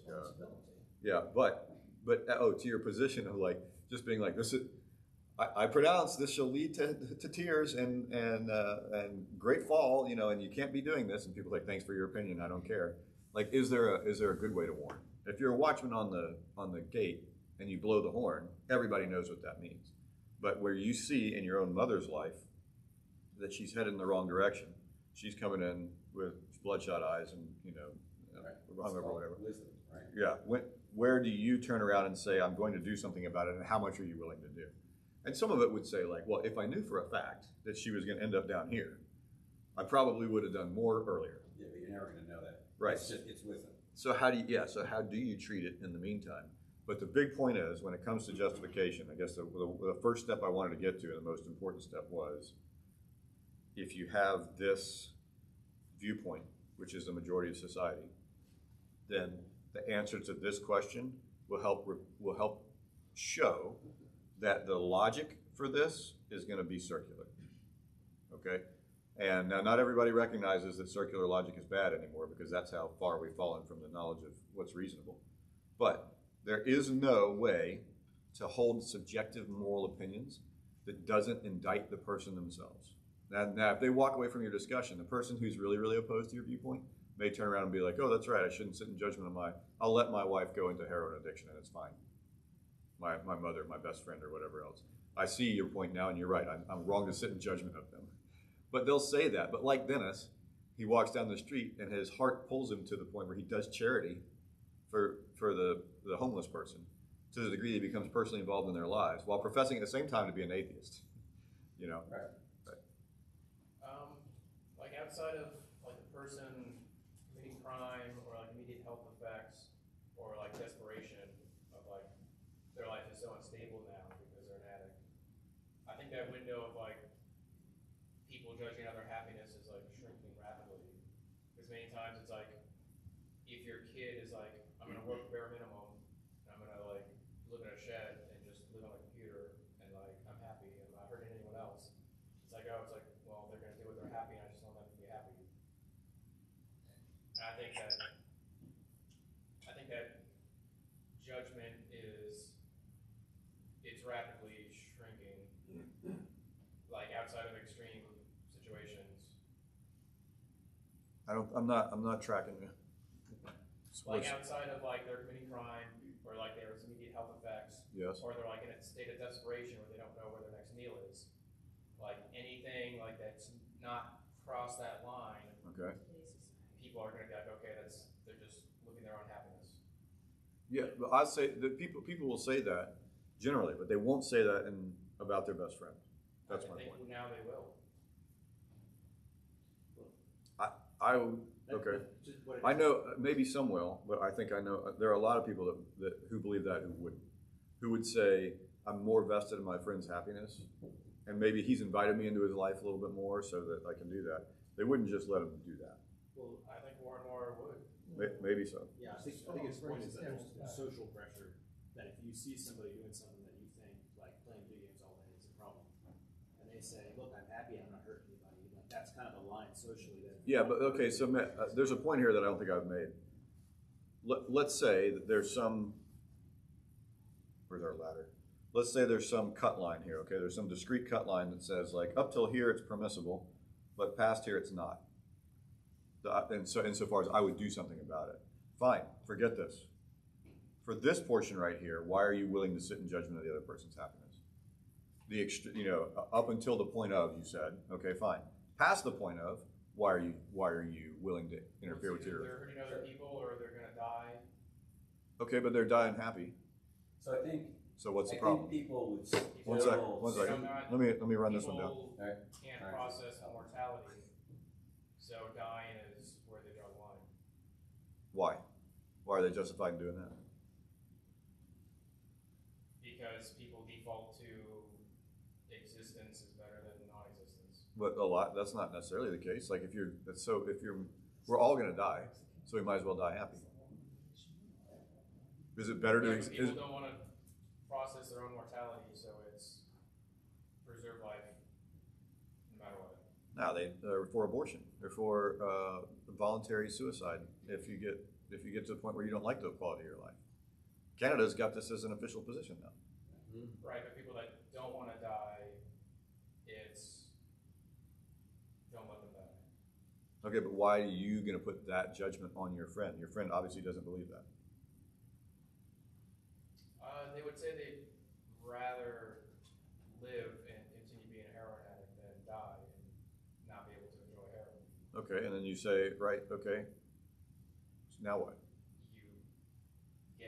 yeah, but to your position of like, just being like, this is, I pronounce this shall lead to tears and great fall, and you can't be doing this. And people are like, thanks for your opinion, I don't care. Like, is there a good way to warn? If you're a watchman on the gate and you blow the horn, everybody knows what that means. But where you see in your own mother's life that she's headed in the wrong direction, she's coming in with bloodshot eyes and hungover or whatever. Wisdom, right? Yeah. Where do you turn around and say, I'm going to do something about it, and how much are you willing to do? And some of it would say, like, well, if I knew for a fact that she was going to end up down here, I probably would have done more earlier. Yeah, but you're never going to know that. Right. It's wisdom. So how do you treat it in the meantime? But the big point is, when it comes to justification, I guess the first step I wanted to get to, and the most important step was, if you have this viewpoint, which is the majority of society, then the answer to this question will help show that the logic for this is going to be circular. Okay? And now, not everybody recognizes that circular logic is bad anymore, because that's how far we've fallen from the knowledge of what's reasonable. But there is no way to hold subjective moral opinions that doesn't indict the person themselves. Now, if they walk away from your discussion, the person who's really, really opposed to your viewpoint may turn around and be like, oh, that's right, I shouldn't sit in judgment of I'll let my wife go into heroin addiction and it's fine. My mother, my best friend, or whatever else. I see your point now, and you're right, I'm wrong to sit in judgment of them. But they'll say that. But like Dennis, he walks down the street and his heart pulls him to the point where he does charity for the homeless person to the degree that he becomes personally involved in their lives while professing at the same time to be an atheist. You know? Right. Like outside of like the person committing crime or like immediate health effects or like desperation of like their life is so unstable now because they're an addict. I think that window of like people judging other happiness is like shrinking rapidly. Because many times it's like if your kid is like, I'm gonna work bare minimum and I'm gonna like live in a shed and just live on a computer and like I'm happy and I'm not hurting anyone else. It's like, oh, it's like, well, they're gonna do what they're happy and I just want them to be happy. And I think that judgment it's rapidly shrinking, like outside of extreme situations. I'm not tracking you. Like outside of like they're committing crime or like there's immediate health effects. Yes. Or they're like in a state of desperation where they don't know where their next meal is. Like anything like that's not crossed that line. Okay. People are gonna be like, okay, they're just living their own happiness. Yeah, but I'd say that people will say that generally, but they won't say that about their best friend. That's my point. Now they will. Okay. I know maybe some will, but I think I know there are a lot of people who believe that who would say I'm more vested in my friend's happiness, and maybe he's invited me into his life a little bit more so that I can do that. They wouldn't just let him do that. Well, I think more and more would. Maybe so. Yeah, I think his point is that there's social pressure that if you see somebody doing something that you think, like playing video games all day is a problem, and they say, look, I'm happy, I'm not hurting anybody, like that's kind of a line socially that. Yeah, but okay, so there's a point here that I don't think I've made. Let's say that there's some, where's our ladder? Let's say there's some cut line here, okay? There's some discrete cut line that says like up till here it's permissible, but past here it's not. And so insofar as I would do something about it. Fine, forget this. For this portion right here, why are you willing to sit in judgment of the other person's happiness? Up until the point of, you said, okay, fine. Past the point of, why are you willing to interfere with your? They're hurting other people or they're gonna die. Okay, but they're dying happy. So I think. So what's the I problem? think people would One second. Let me run this one down. People can't process mortality, so dying is where they draw the line. Why? Why are they justified in doing that? Because people default to existence is better than non-existence. But that's not necessarily the case. Like we're all gonna die, so we might as well die happy. Is it better to? People don't want to process their own mortality, so it's preserve life no matter what. No, they're for abortion. They're for voluntary suicide. If you get to the point where you don't like the quality of your life. Canada's got this as an official position now. Right, but people that don't want to die, don't let them die. Okay, but why are you going to put that judgment on your friend? Your friend obviously doesn't believe that. They would say they'd rather live and continue being a heroin addict than die and not be able to enjoy heroin. Okay, and then you say, right, okay, so now what? You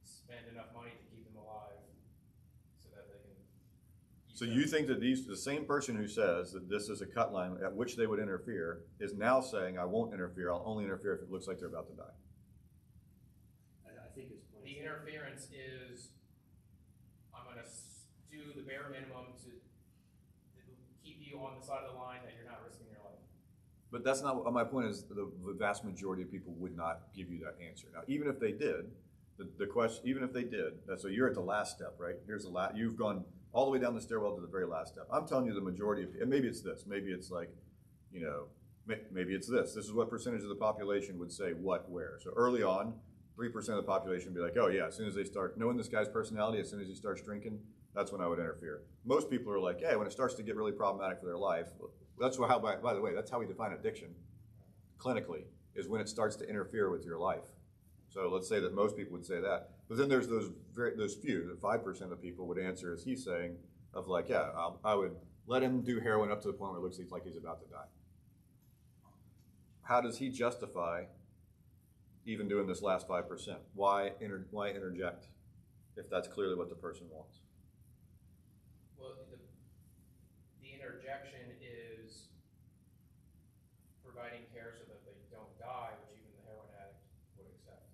spend enough money to keep them alive so that they can. So you think that the same person who says that this is a cut line at which they would interfere is now saying, I won't interfere, I'll only interfere if it looks like they're about to die. I think his point. The interference is, I'm going to do the bare minimum to keep you on the side of the line that you're not risking your life. But that's not, my point is the vast majority of people would not give you that answer. Now, even if they did, the question, even if they did, so you're at the last step, right? Here's the last, you've gone all the way down the stairwell to the very last step. I'm telling you the majority of, and maybe it's this, maybe it's like, maybe it's this. This is what percentage of the population would say what, where. So early on, 3% of the population would be like, oh yeah, as soon as they start knowing this guy's personality, as soon as he starts drinking, that's when I would interfere. Most people are like, hey, when it starts to get really problematic for their life, that's how, by the way, that's how we define addiction clinically, is when it starts to interfere with your life. So let's say that most people would say that. But then there's those few, the 5% of people would answer, as he's saying, of like, yeah, I would let him do heroin up to the point where it looks like he's about to die. How does he justify even doing this last 5%? Why interject if that's clearly what the person wants? Well, the interjection is providing care so that they don't die, which even the heroin addict would accept.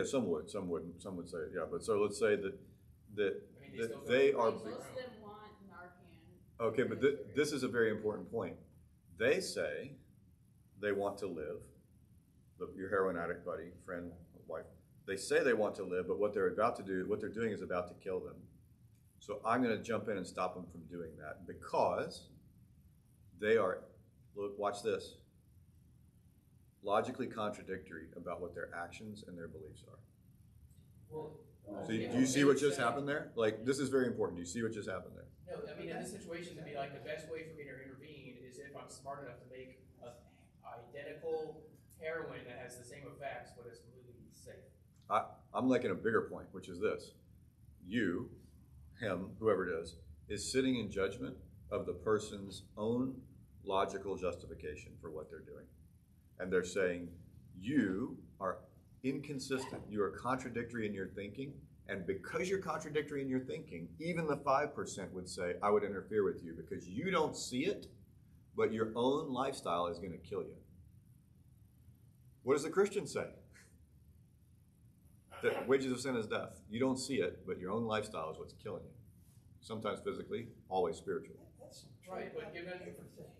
Some would, some wouldn't. Some would say, yeah. But so let's say that I mean, they are. Most of them want Narcan. Okay, but this is a very important point. They say they want to live. Your heroin addict buddy, friend, wife. They say they want to live, but what they're about to do, what they're doing is about to kill them. So I'm going to jump in and stop them from doing that because they are, look, watch this, logically contradictory about what their actions and their beliefs are. Well, So do you see what just happened there? Like, this is very important. Do you see what just happened there? No, I mean, in this situation, to be like, the best way for me to intervene is if I'm smart enough to make an identical heroin that has the same effects, but it's completely safe. I'm making a bigger point, which is this. You, him, whoever it is sitting in judgment of the person's own logical justification for what they're doing. And they're saying, you are inconsistent. You are contradictory in your thinking. And because you're contradictory in your thinking, even the 5% would say, I would interfere with you because you don't see it, but your own lifestyle is going to kill you. What does the Christian say? That wages of sin is death. You don't see it, but your own lifestyle is what's killing you. Sometimes physically, always spiritually. Right, but given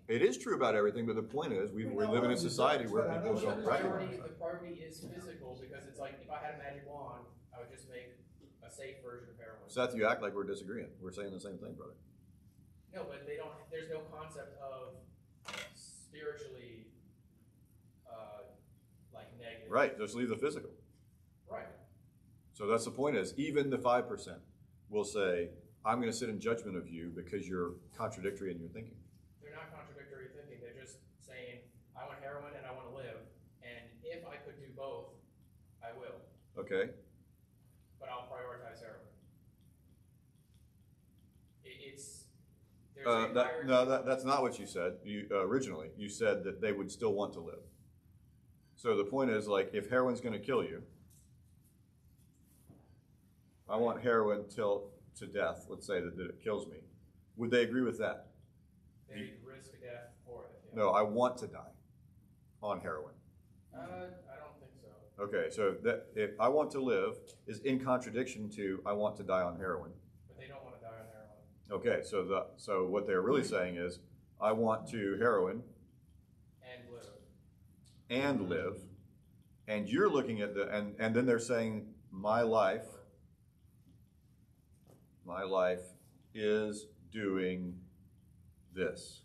It is true about everything, but the point is, we live in a society where people don't recognize. the priority is physical, because it's like, if I had a magic wand, I would just make a safe version of heroin. Seth, you act like we're disagreeing. We're saying the same thing, brother. No, but they don't, there's no concept of spiritually, like negative. Right, just leave the physical. Right. So that's the point is, even the 5% will say, I'm going to sit in judgment of you because you're contradictory in your thinking. They're not contradictory thinking, they're just saying, I want heroin and I want to live, and if I could do both, I will. Okay. But I'll prioritize heroin. That's not what you said. Originally, you said that they would still want to live. So the point is, like, if heroin's going to kill you, I want heroin till to death. Let's say that it kills me. Would they agree with that? They risk death for it. Yeah. No, I want to die on heroin. I don't think so. Okay, so that if I want to live is in contradiction to I want to die on heroin. But they don't want to die on heroin. Okay, so what they're really saying is I want to heroin and live, and you're looking at and then they're saying my life is doing this.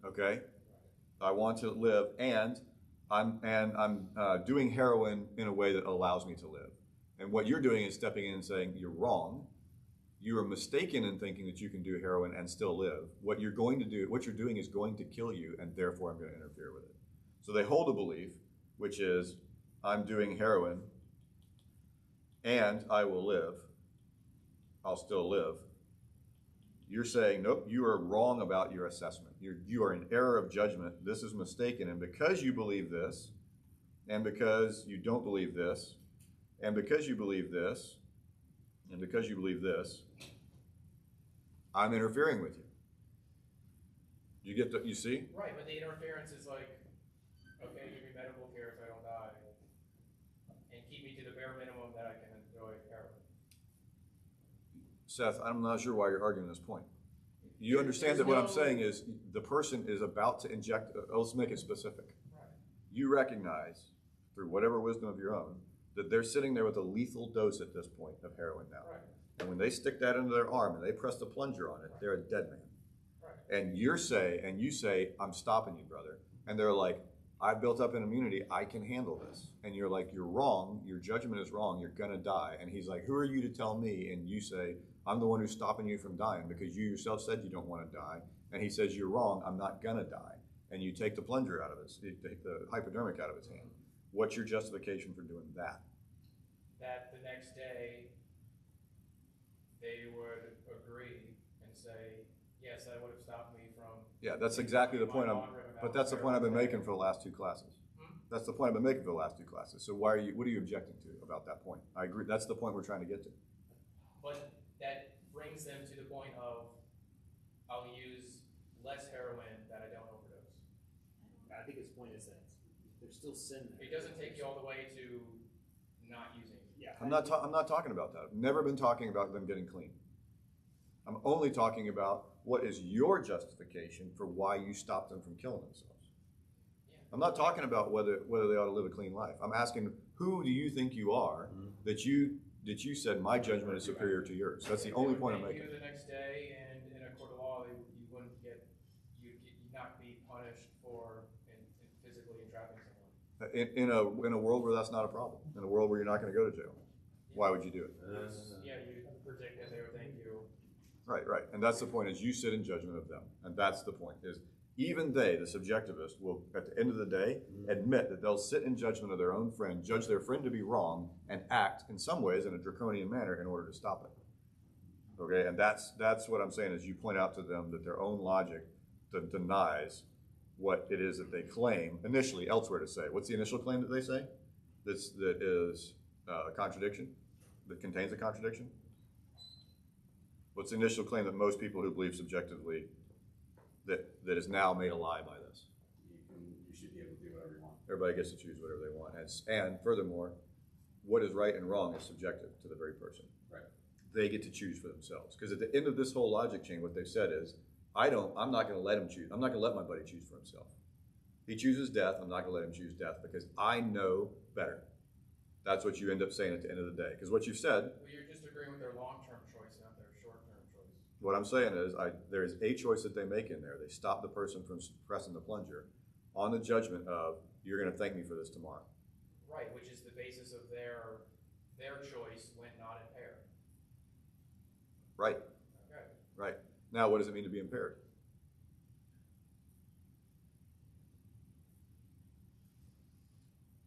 Okay, I want to live, and I'm doing heroin in a way that allows me to live. And what you're doing is stepping in and saying you're wrong. You are mistaken in thinking that you can do heroin and still live. What you're doing is going to kill you, and therefore I'm going to interfere with it. So they hold a belief, which is I'm doing heroin and I will live. I'll still live. You're saying, nope, you are wrong about your assessment. You are in error of judgment. This is mistaken. And because you believe this, and because you don't believe this, and because you believe this, and because you believe this, I'm interfering with you. You see? Right, but the interference is like, okay, give me medical care so I don't die, and keep me to the bare minimum that I can enjoy heroin. Seth, I'm not sure why you're arguing this point. You understand that what I'm saying is the person is about to inject, let's make it specific. Right. You recognize, through whatever wisdom of your own, that they're sitting there with a lethal dose at this point of heroin now. Right. And when they stick that into their arm and they press the plunger on it, they're a dead man. Right. And you say, I'm stopping you, brother. And they're like, I've built up an immunity, I can handle this. And you're like, you're wrong, your judgment is wrong, you're gonna die. And he's like, who are you to tell me? And you say, I'm the one who's stopping you from dying because you yourself said you don't wanna die. And he says, you're wrong, I'm not gonna die. And you take the plunger out of his, you take the hypodermic out of his hand. What's your justification for doing that? That the next day, they would agree and say, yes, that would have stopped me from. Yeah, that's exactly the point but that's the point I've been making for the last 2 classes. That's the point I've been making for the last 2 classes. So what are you objecting to about that point? I agree, that's the point we're trying to get to. But that brings them to the point of, I'll use less heroin that I don't overdose. I think his point is that there's still sin there. It doesn't take you all the way to not using. Yeah. I'm not talking about that. I've never been talking about them getting clean. I'm only talking about what is your justification for why you stopped them from killing themselves. Yeah. I'm not talking about whether they ought to live a clean life. I'm asking, who do you think you are that you said my judgment is superior to yours? That's the only point I'm making. You the next day, and in a court of law, you wouldn't get, you'd not be punished for physically entrapping someone. In a world where that's not a problem, in a world where you're not going to go to jail, why would you do it? Yeah, you predict that they would thank you. Right. And that's the point, is you sit in judgment of them. And that's the point, is even they, the subjectivist, will, at the end of the day, admit that they'll sit in judgment of their own friend, judge their friend to be wrong, and act, in some ways, in a draconian manner in order to stop it. Okay, and that's what I'm saying, is you point out to them that their own logic denies what it is that they claim initially elsewhere to say. What's the initial claim that they say? That is a contradiction? That contains a contradiction? What's the initial claim that most people who believe subjectively that is now made a lie by this? You should be able to do whatever you want. Everybody gets to choose whatever they want. And furthermore, what is right and wrong is subjective to the very person. Right. They get to choose for themselves. Because at the end of this whole logic chain, what they've said is, I'm not going to let him choose. I'm not going to let my buddy choose for himself. He chooses death. I'm not going to let him choose death because I know better. That's what you end up saying at the end of the day. Because what you've said. Well, you're just agreeing with their long-term choice, not their short-term choice. What I'm saying is, there is a choice that they make in there. They stop the person from pressing the plunger on the judgment of, you're going to thank me for this tomorrow. Right, which is the basis of their choice when not impaired. Right. Okay. Right. Now, what does it mean to be impaired?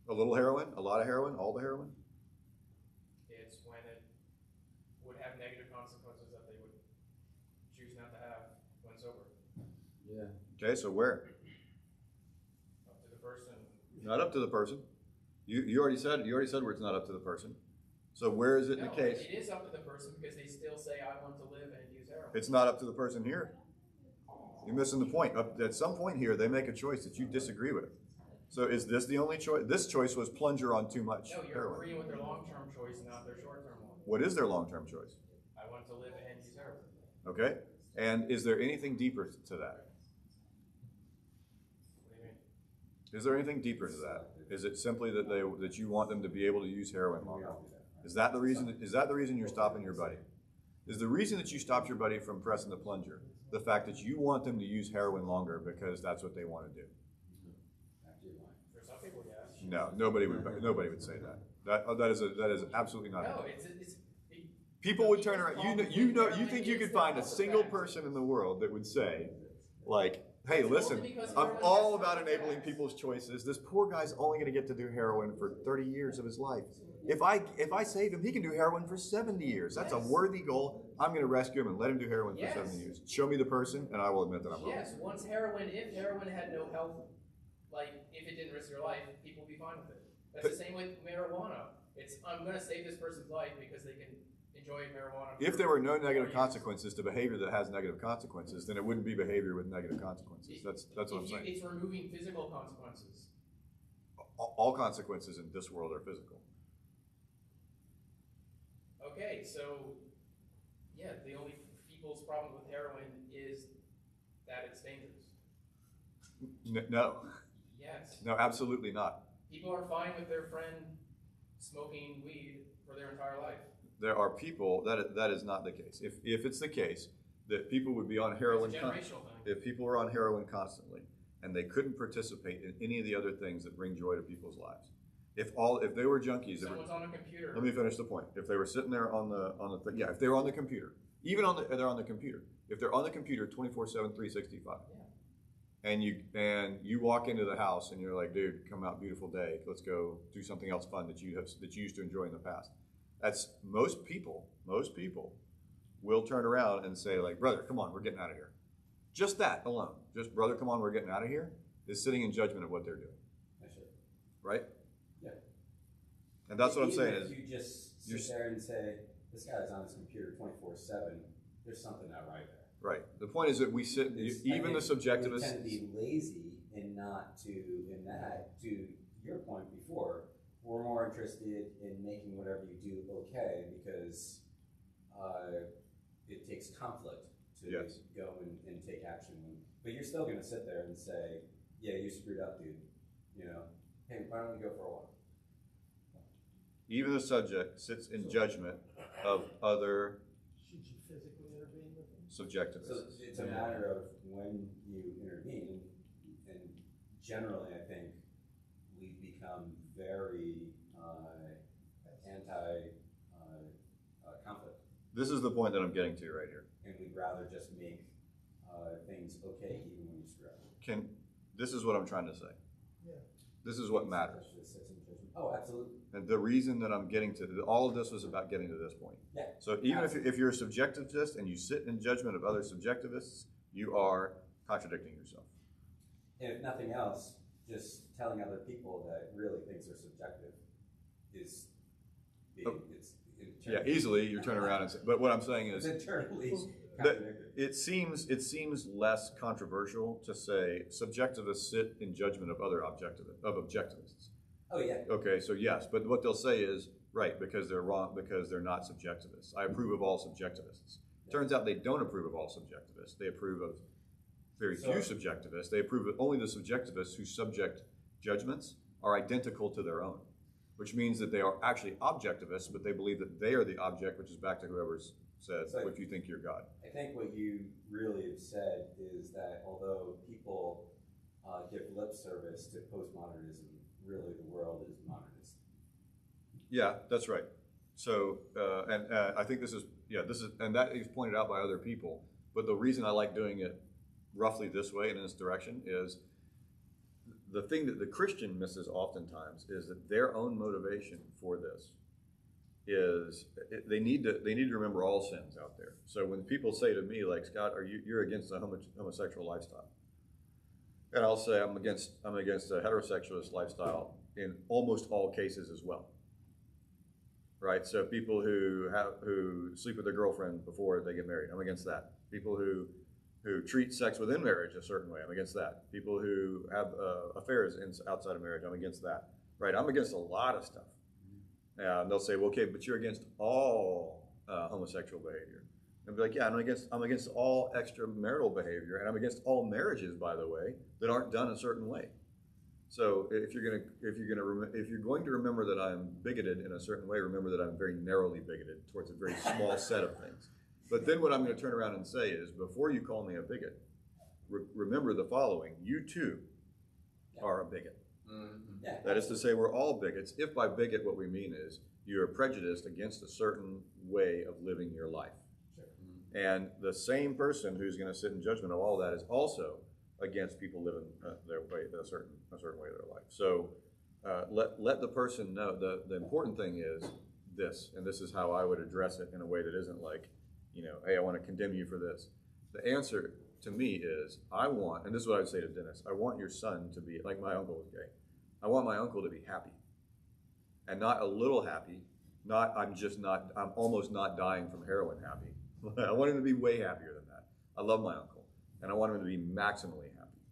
A little heroin? A lot of heroin? All the heroin? It's when it would have negative consequences that they would choose not to have when sober. Yeah. Okay, so where? Up to the person. Not up to the person. You already said where it's not up to the person. So where is it in the case? It is up to the person because they still say, I want to live and use heroin. It's not up to the person here. You're missing the point. At some point here, they make a choice that you disagree with. So is this the only choice? This choice was plunger on too much No, you're heroin. agreeing with their long-term choice, not their short-term one. What is their long-term choice? I want to live and use heroin. Okay? And is there anything deeper to that? What do you mean? Is there anything deeper to that? Is it simply that you want them to be able to use heroin longer? Is that the reason? Is that the reason you're stopping your buddy? Is the reason that you stopped your buddy from pressing the plunger the fact that you want them to use heroin longer because that's what they want to do? For some people, yes. No, nobody would say that. That is absolutely not. No, it. People would turn around. You think you could find a single person in the world that would say, like, hey, listen, I'm all about enabling people's choices. This poor guy's only going to get to do heroin for 30 years of his life. If I save him, he can do heroin for 70 years. That's a worthy goal. I'm going to rescue him and let him do heroin for 70 years. Show me the person, and I will admit that I'm wrong. Yes, if heroin had no health, like if it didn't risk your life, people would be fine with it. That's the same with marijuana. I'm going to save this person's life because they can enjoy marijuana. If there were no negative consequences to behavior that has negative consequences, then it wouldn't be behavior with negative consequences. That's what I'm saying. It's removing physical consequences. All consequences in this world are physical. Okay, so yeah, the only people's problem with heroin is that it's dangerous. No. Yes. No, absolutely not. People are fine with their friend smoking weed for their entire life. There are people that is not the case. If it's the case that people would be on heroin, It's a generational thing. if people are on heroin constantly, and they couldn't participate in any of the other things that bring joy to people's lives. If they were junkies, Someone's on a computer. let me finish the point. If they were sitting there on the yeah, if they were on the computer, they're on the computer. If they're on the computer 24/7, 365, and you walk into the house and you're like, dude, come out, beautiful day. Let's go do something else fun that you used to enjoy in the past. That's most people will turn around and say, like, brother, come on, we're getting out of here. Just that alone, just brother, come on, we're getting out of here, is sitting in judgment of what they're doing. That's right. Right? Yeah. And that's what I'm Even saying if is you just sit there and say, this guy's on his computer 24/7, there's something not right there. right. The point is that we sit, even the subjectivists. We tend to be lazy and not to, to your point before, we're more interested in making whatever you do okay because it takes conflict to go and take action. But you're still going to sit there and say, yeah, you screwed up, dude. You know, hey, why don't we go for a walk? Even the subject sits in judgment of other Should you physically intervene with them? subjectivists. So it's a matter of when you intervene, and generally I think we've become very anti-conflict. This is the point that I'm getting to right here. And we'd rather just make things okay even when you screw up. This is what I'm trying to say. Yeah. This is what matters. Oh, absolutely. And the reason that I'm getting to, all of this was about getting to this point. Yeah. So even if you're a subjectivist and you sit in judgment of other subjectivists, you are contradicting yourself. And if nothing else, just telling other people that really things are subjective is yeah, easily you turn around and say, but what I'm saying is internally that it seems less controversial to say subjectivists sit in judgment of other objectivists. Oh yeah. Okay, so yes, but what they'll say is right because they're wrong because they're not subjectivists. I approve of all subjectivists. Turns out they don't approve of all subjectivists. They approve of very few subjectivists. They approve of only the subjectivists whose subject judgments are identical to their own, which means that they are actually objectivists, but they believe that they are the object, which is back to whoever's said, if you think you're God. I think what you really have said is that although people give lip service to postmodernism, really the world is modernist. Yeah, that's right. So, I think this is, and that is pointed out by other people, but the reason I like doing it roughly this way and in this direction is the thing that the Christian misses oftentimes is that their own motivation for this is they need to remember all sins out there. So when people say to me, like, Scott, you're against the homosexual lifestyle? And I'll say I'm against a heterosexualist lifestyle in almost all cases as well. Right? So people who sleep with their girlfriend before they get married, I'm against that. People who treat sex within marriage a certain way, I'm against that. People who have affairs outside of marriage, I'm against that. Right? I'm against a lot of stuff. And they'll say, well, okay, but you're against all homosexual behavior. And be like, yeah, I'm against all extramarital behavior, and I'm against all marriages, by the way, that aren't done a certain way. So if you're going to remember that I'm bigoted in a certain way, remember that I'm very narrowly bigoted towards a very small set of things. But then what I'm going to turn around and say is, before you call me a bigot, remember the following: you too are a bigot. Mm-hmm. Yeah. That is to say, we're all bigots. If by bigot what we mean is you are prejudiced against a certain way of living your life. Sure. And the same person who's going to sit in judgment of all that is also against people living their way, a certain way of their life. So let the person know. The important thing is this, and this is how I would address it in a way that isn't like, hey, I want to condemn you for this. The answer to me is, and this is what I would say to Dennis, I want your son to be, like my uncle was gay, I want my uncle to be happy. And not a little happy, I'm almost not dying from heroin happy. I want him to be way happier than that. I love my uncle, and I want him to be maximally happy.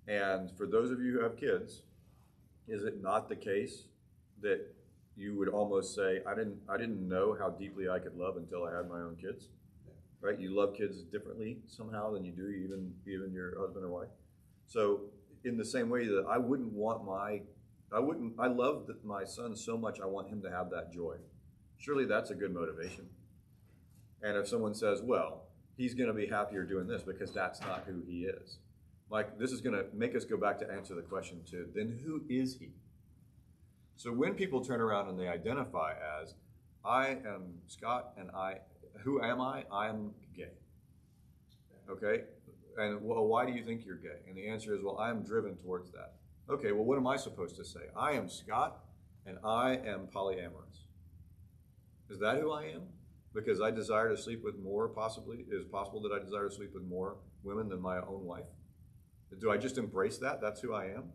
And for those of you who have kids, is it not the case that you would almost say, I didn't know how deeply I could love until I had my own kids? Right? You love kids differently somehow than you do even your husband or wife. So in the same way that I love my son so much, I want him to have that joy. Surely that's a good motivation. And if someone says, well, he's going to be happier doing this because that's not who he is. Like, this is going to make us go back to answer the question to, then who is he? So when people turn around and they identify as, I am Scott and who am I? I am gay. Okay? And well, why do you think you're gay? And the answer is, well, I am driven towards that. Okay, well, what am I supposed to say? I am Scott and I am polyamorous. Is that who I am? Because I desire to sleep with more, possibly. Is it possible that I desire to sleep with more women than my own wife? Do I just embrace that? That's who I am?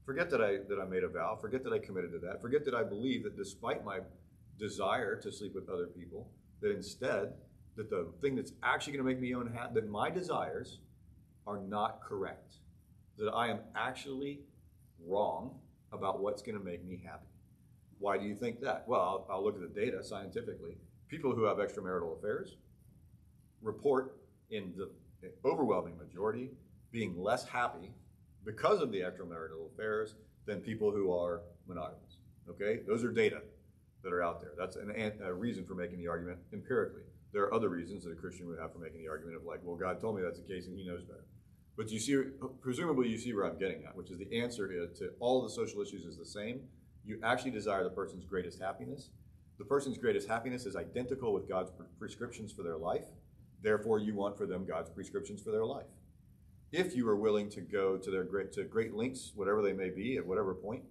Forget that I made a vow. Forget that I committed to that. Forget that I believe that despite my desire to sleep with other people, that instead, that the thing that's actually going to make me unhappy, that my desires are not correct. That I am actually wrong about what's going to make me happy. Why do you think that? Well, I'll look at the data scientifically. People who have extramarital affairs report in the overwhelming majority being less happy because of the extramarital affairs than people who are monogamous. Okay? Those are data that are out there. That's a reason for making the argument empirically. There are other reasons that a Christian would have for making the argument of like, well, God told me that's the case and he knows better. But you see, presumably you see where I'm getting at, which is the answer to all of the social issues is the same. You actually desire the person's greatest happiness. The person's greatest happiness is identical with God's prescriptions for their life. Therefore, you want for them God's prescriptions for their life. If you are willing to go to great lengths, whatever they may be, at whatever point,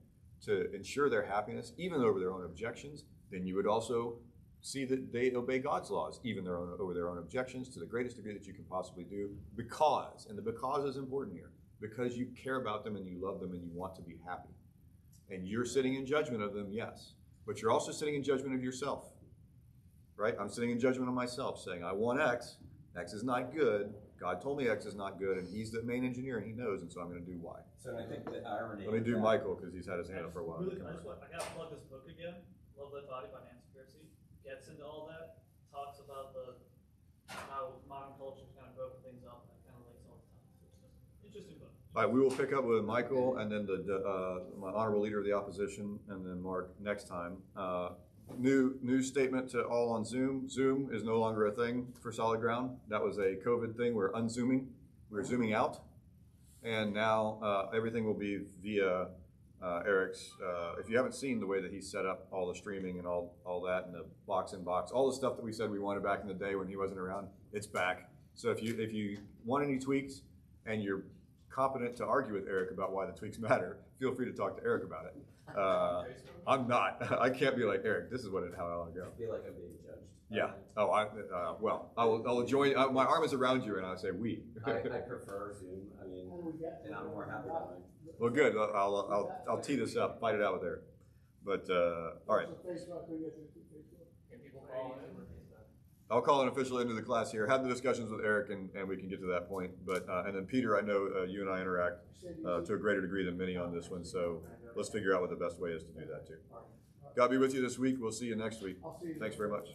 to ensure their happiness, even over their own objections, then you would also see that they obey God's laws, even over their own objections, to the greatest degree that you can possibly do, because, and the because is important here, because you care about them and you love them and you want to be happy. And you're sitting in judgment of them, yes, but you're also sitting in judgment of yourself, right? I'm sitting in judgment of myself, saying, I want X, X is not good, God told me X is not good, and he's the main engineer and he knows, and so I'm going to do Y. So I think the irony. Let me do Michael, because he's had his hand up for a while. Really, I gotta plug this book again, Love Thy Body by Nancy Tracy. Gets into all that, talks about how modern culture kind of broken things up, and that kind of links all the time. So it's just interesting book. All right, we will pick up with Michael and then my honorable leader of the opposition, and then Mark next time. New statement to all on Zoom. Zoom is no longer a thing for Solid Ground. That was a COVID thing. We're unzooming. We're zooming out. And now everything will be via Eric's. If you haven't seen the way that he set up all the streaming and all that, and the box in box, all the stuff that we said we wanted back in the day when he wasn't around, it's back. So if you want any tweaks and you're competent to argue with Eric about why the tweaks matter, feel free to talk to Eric about it. I'm not. I can't be like, Eric, this is how I want to go. I feel like I'm being judged. Yeah. Oh, I'll join. My arm is around you, and I'll say we. I prefer Zoom. I mean, and I'm more happy that way. Well, good. I'll tee this up, fight it out with Eric. But all right. Can people call in? I'll call an official into the class here. Have the discussions with Eric, and we can get to that point. But and then Peter, I know you and I interact to a greater degree than many on this one. So let's figure out what the best way is to do that too. God be with you this week. We'll see you next week. Thanks very much.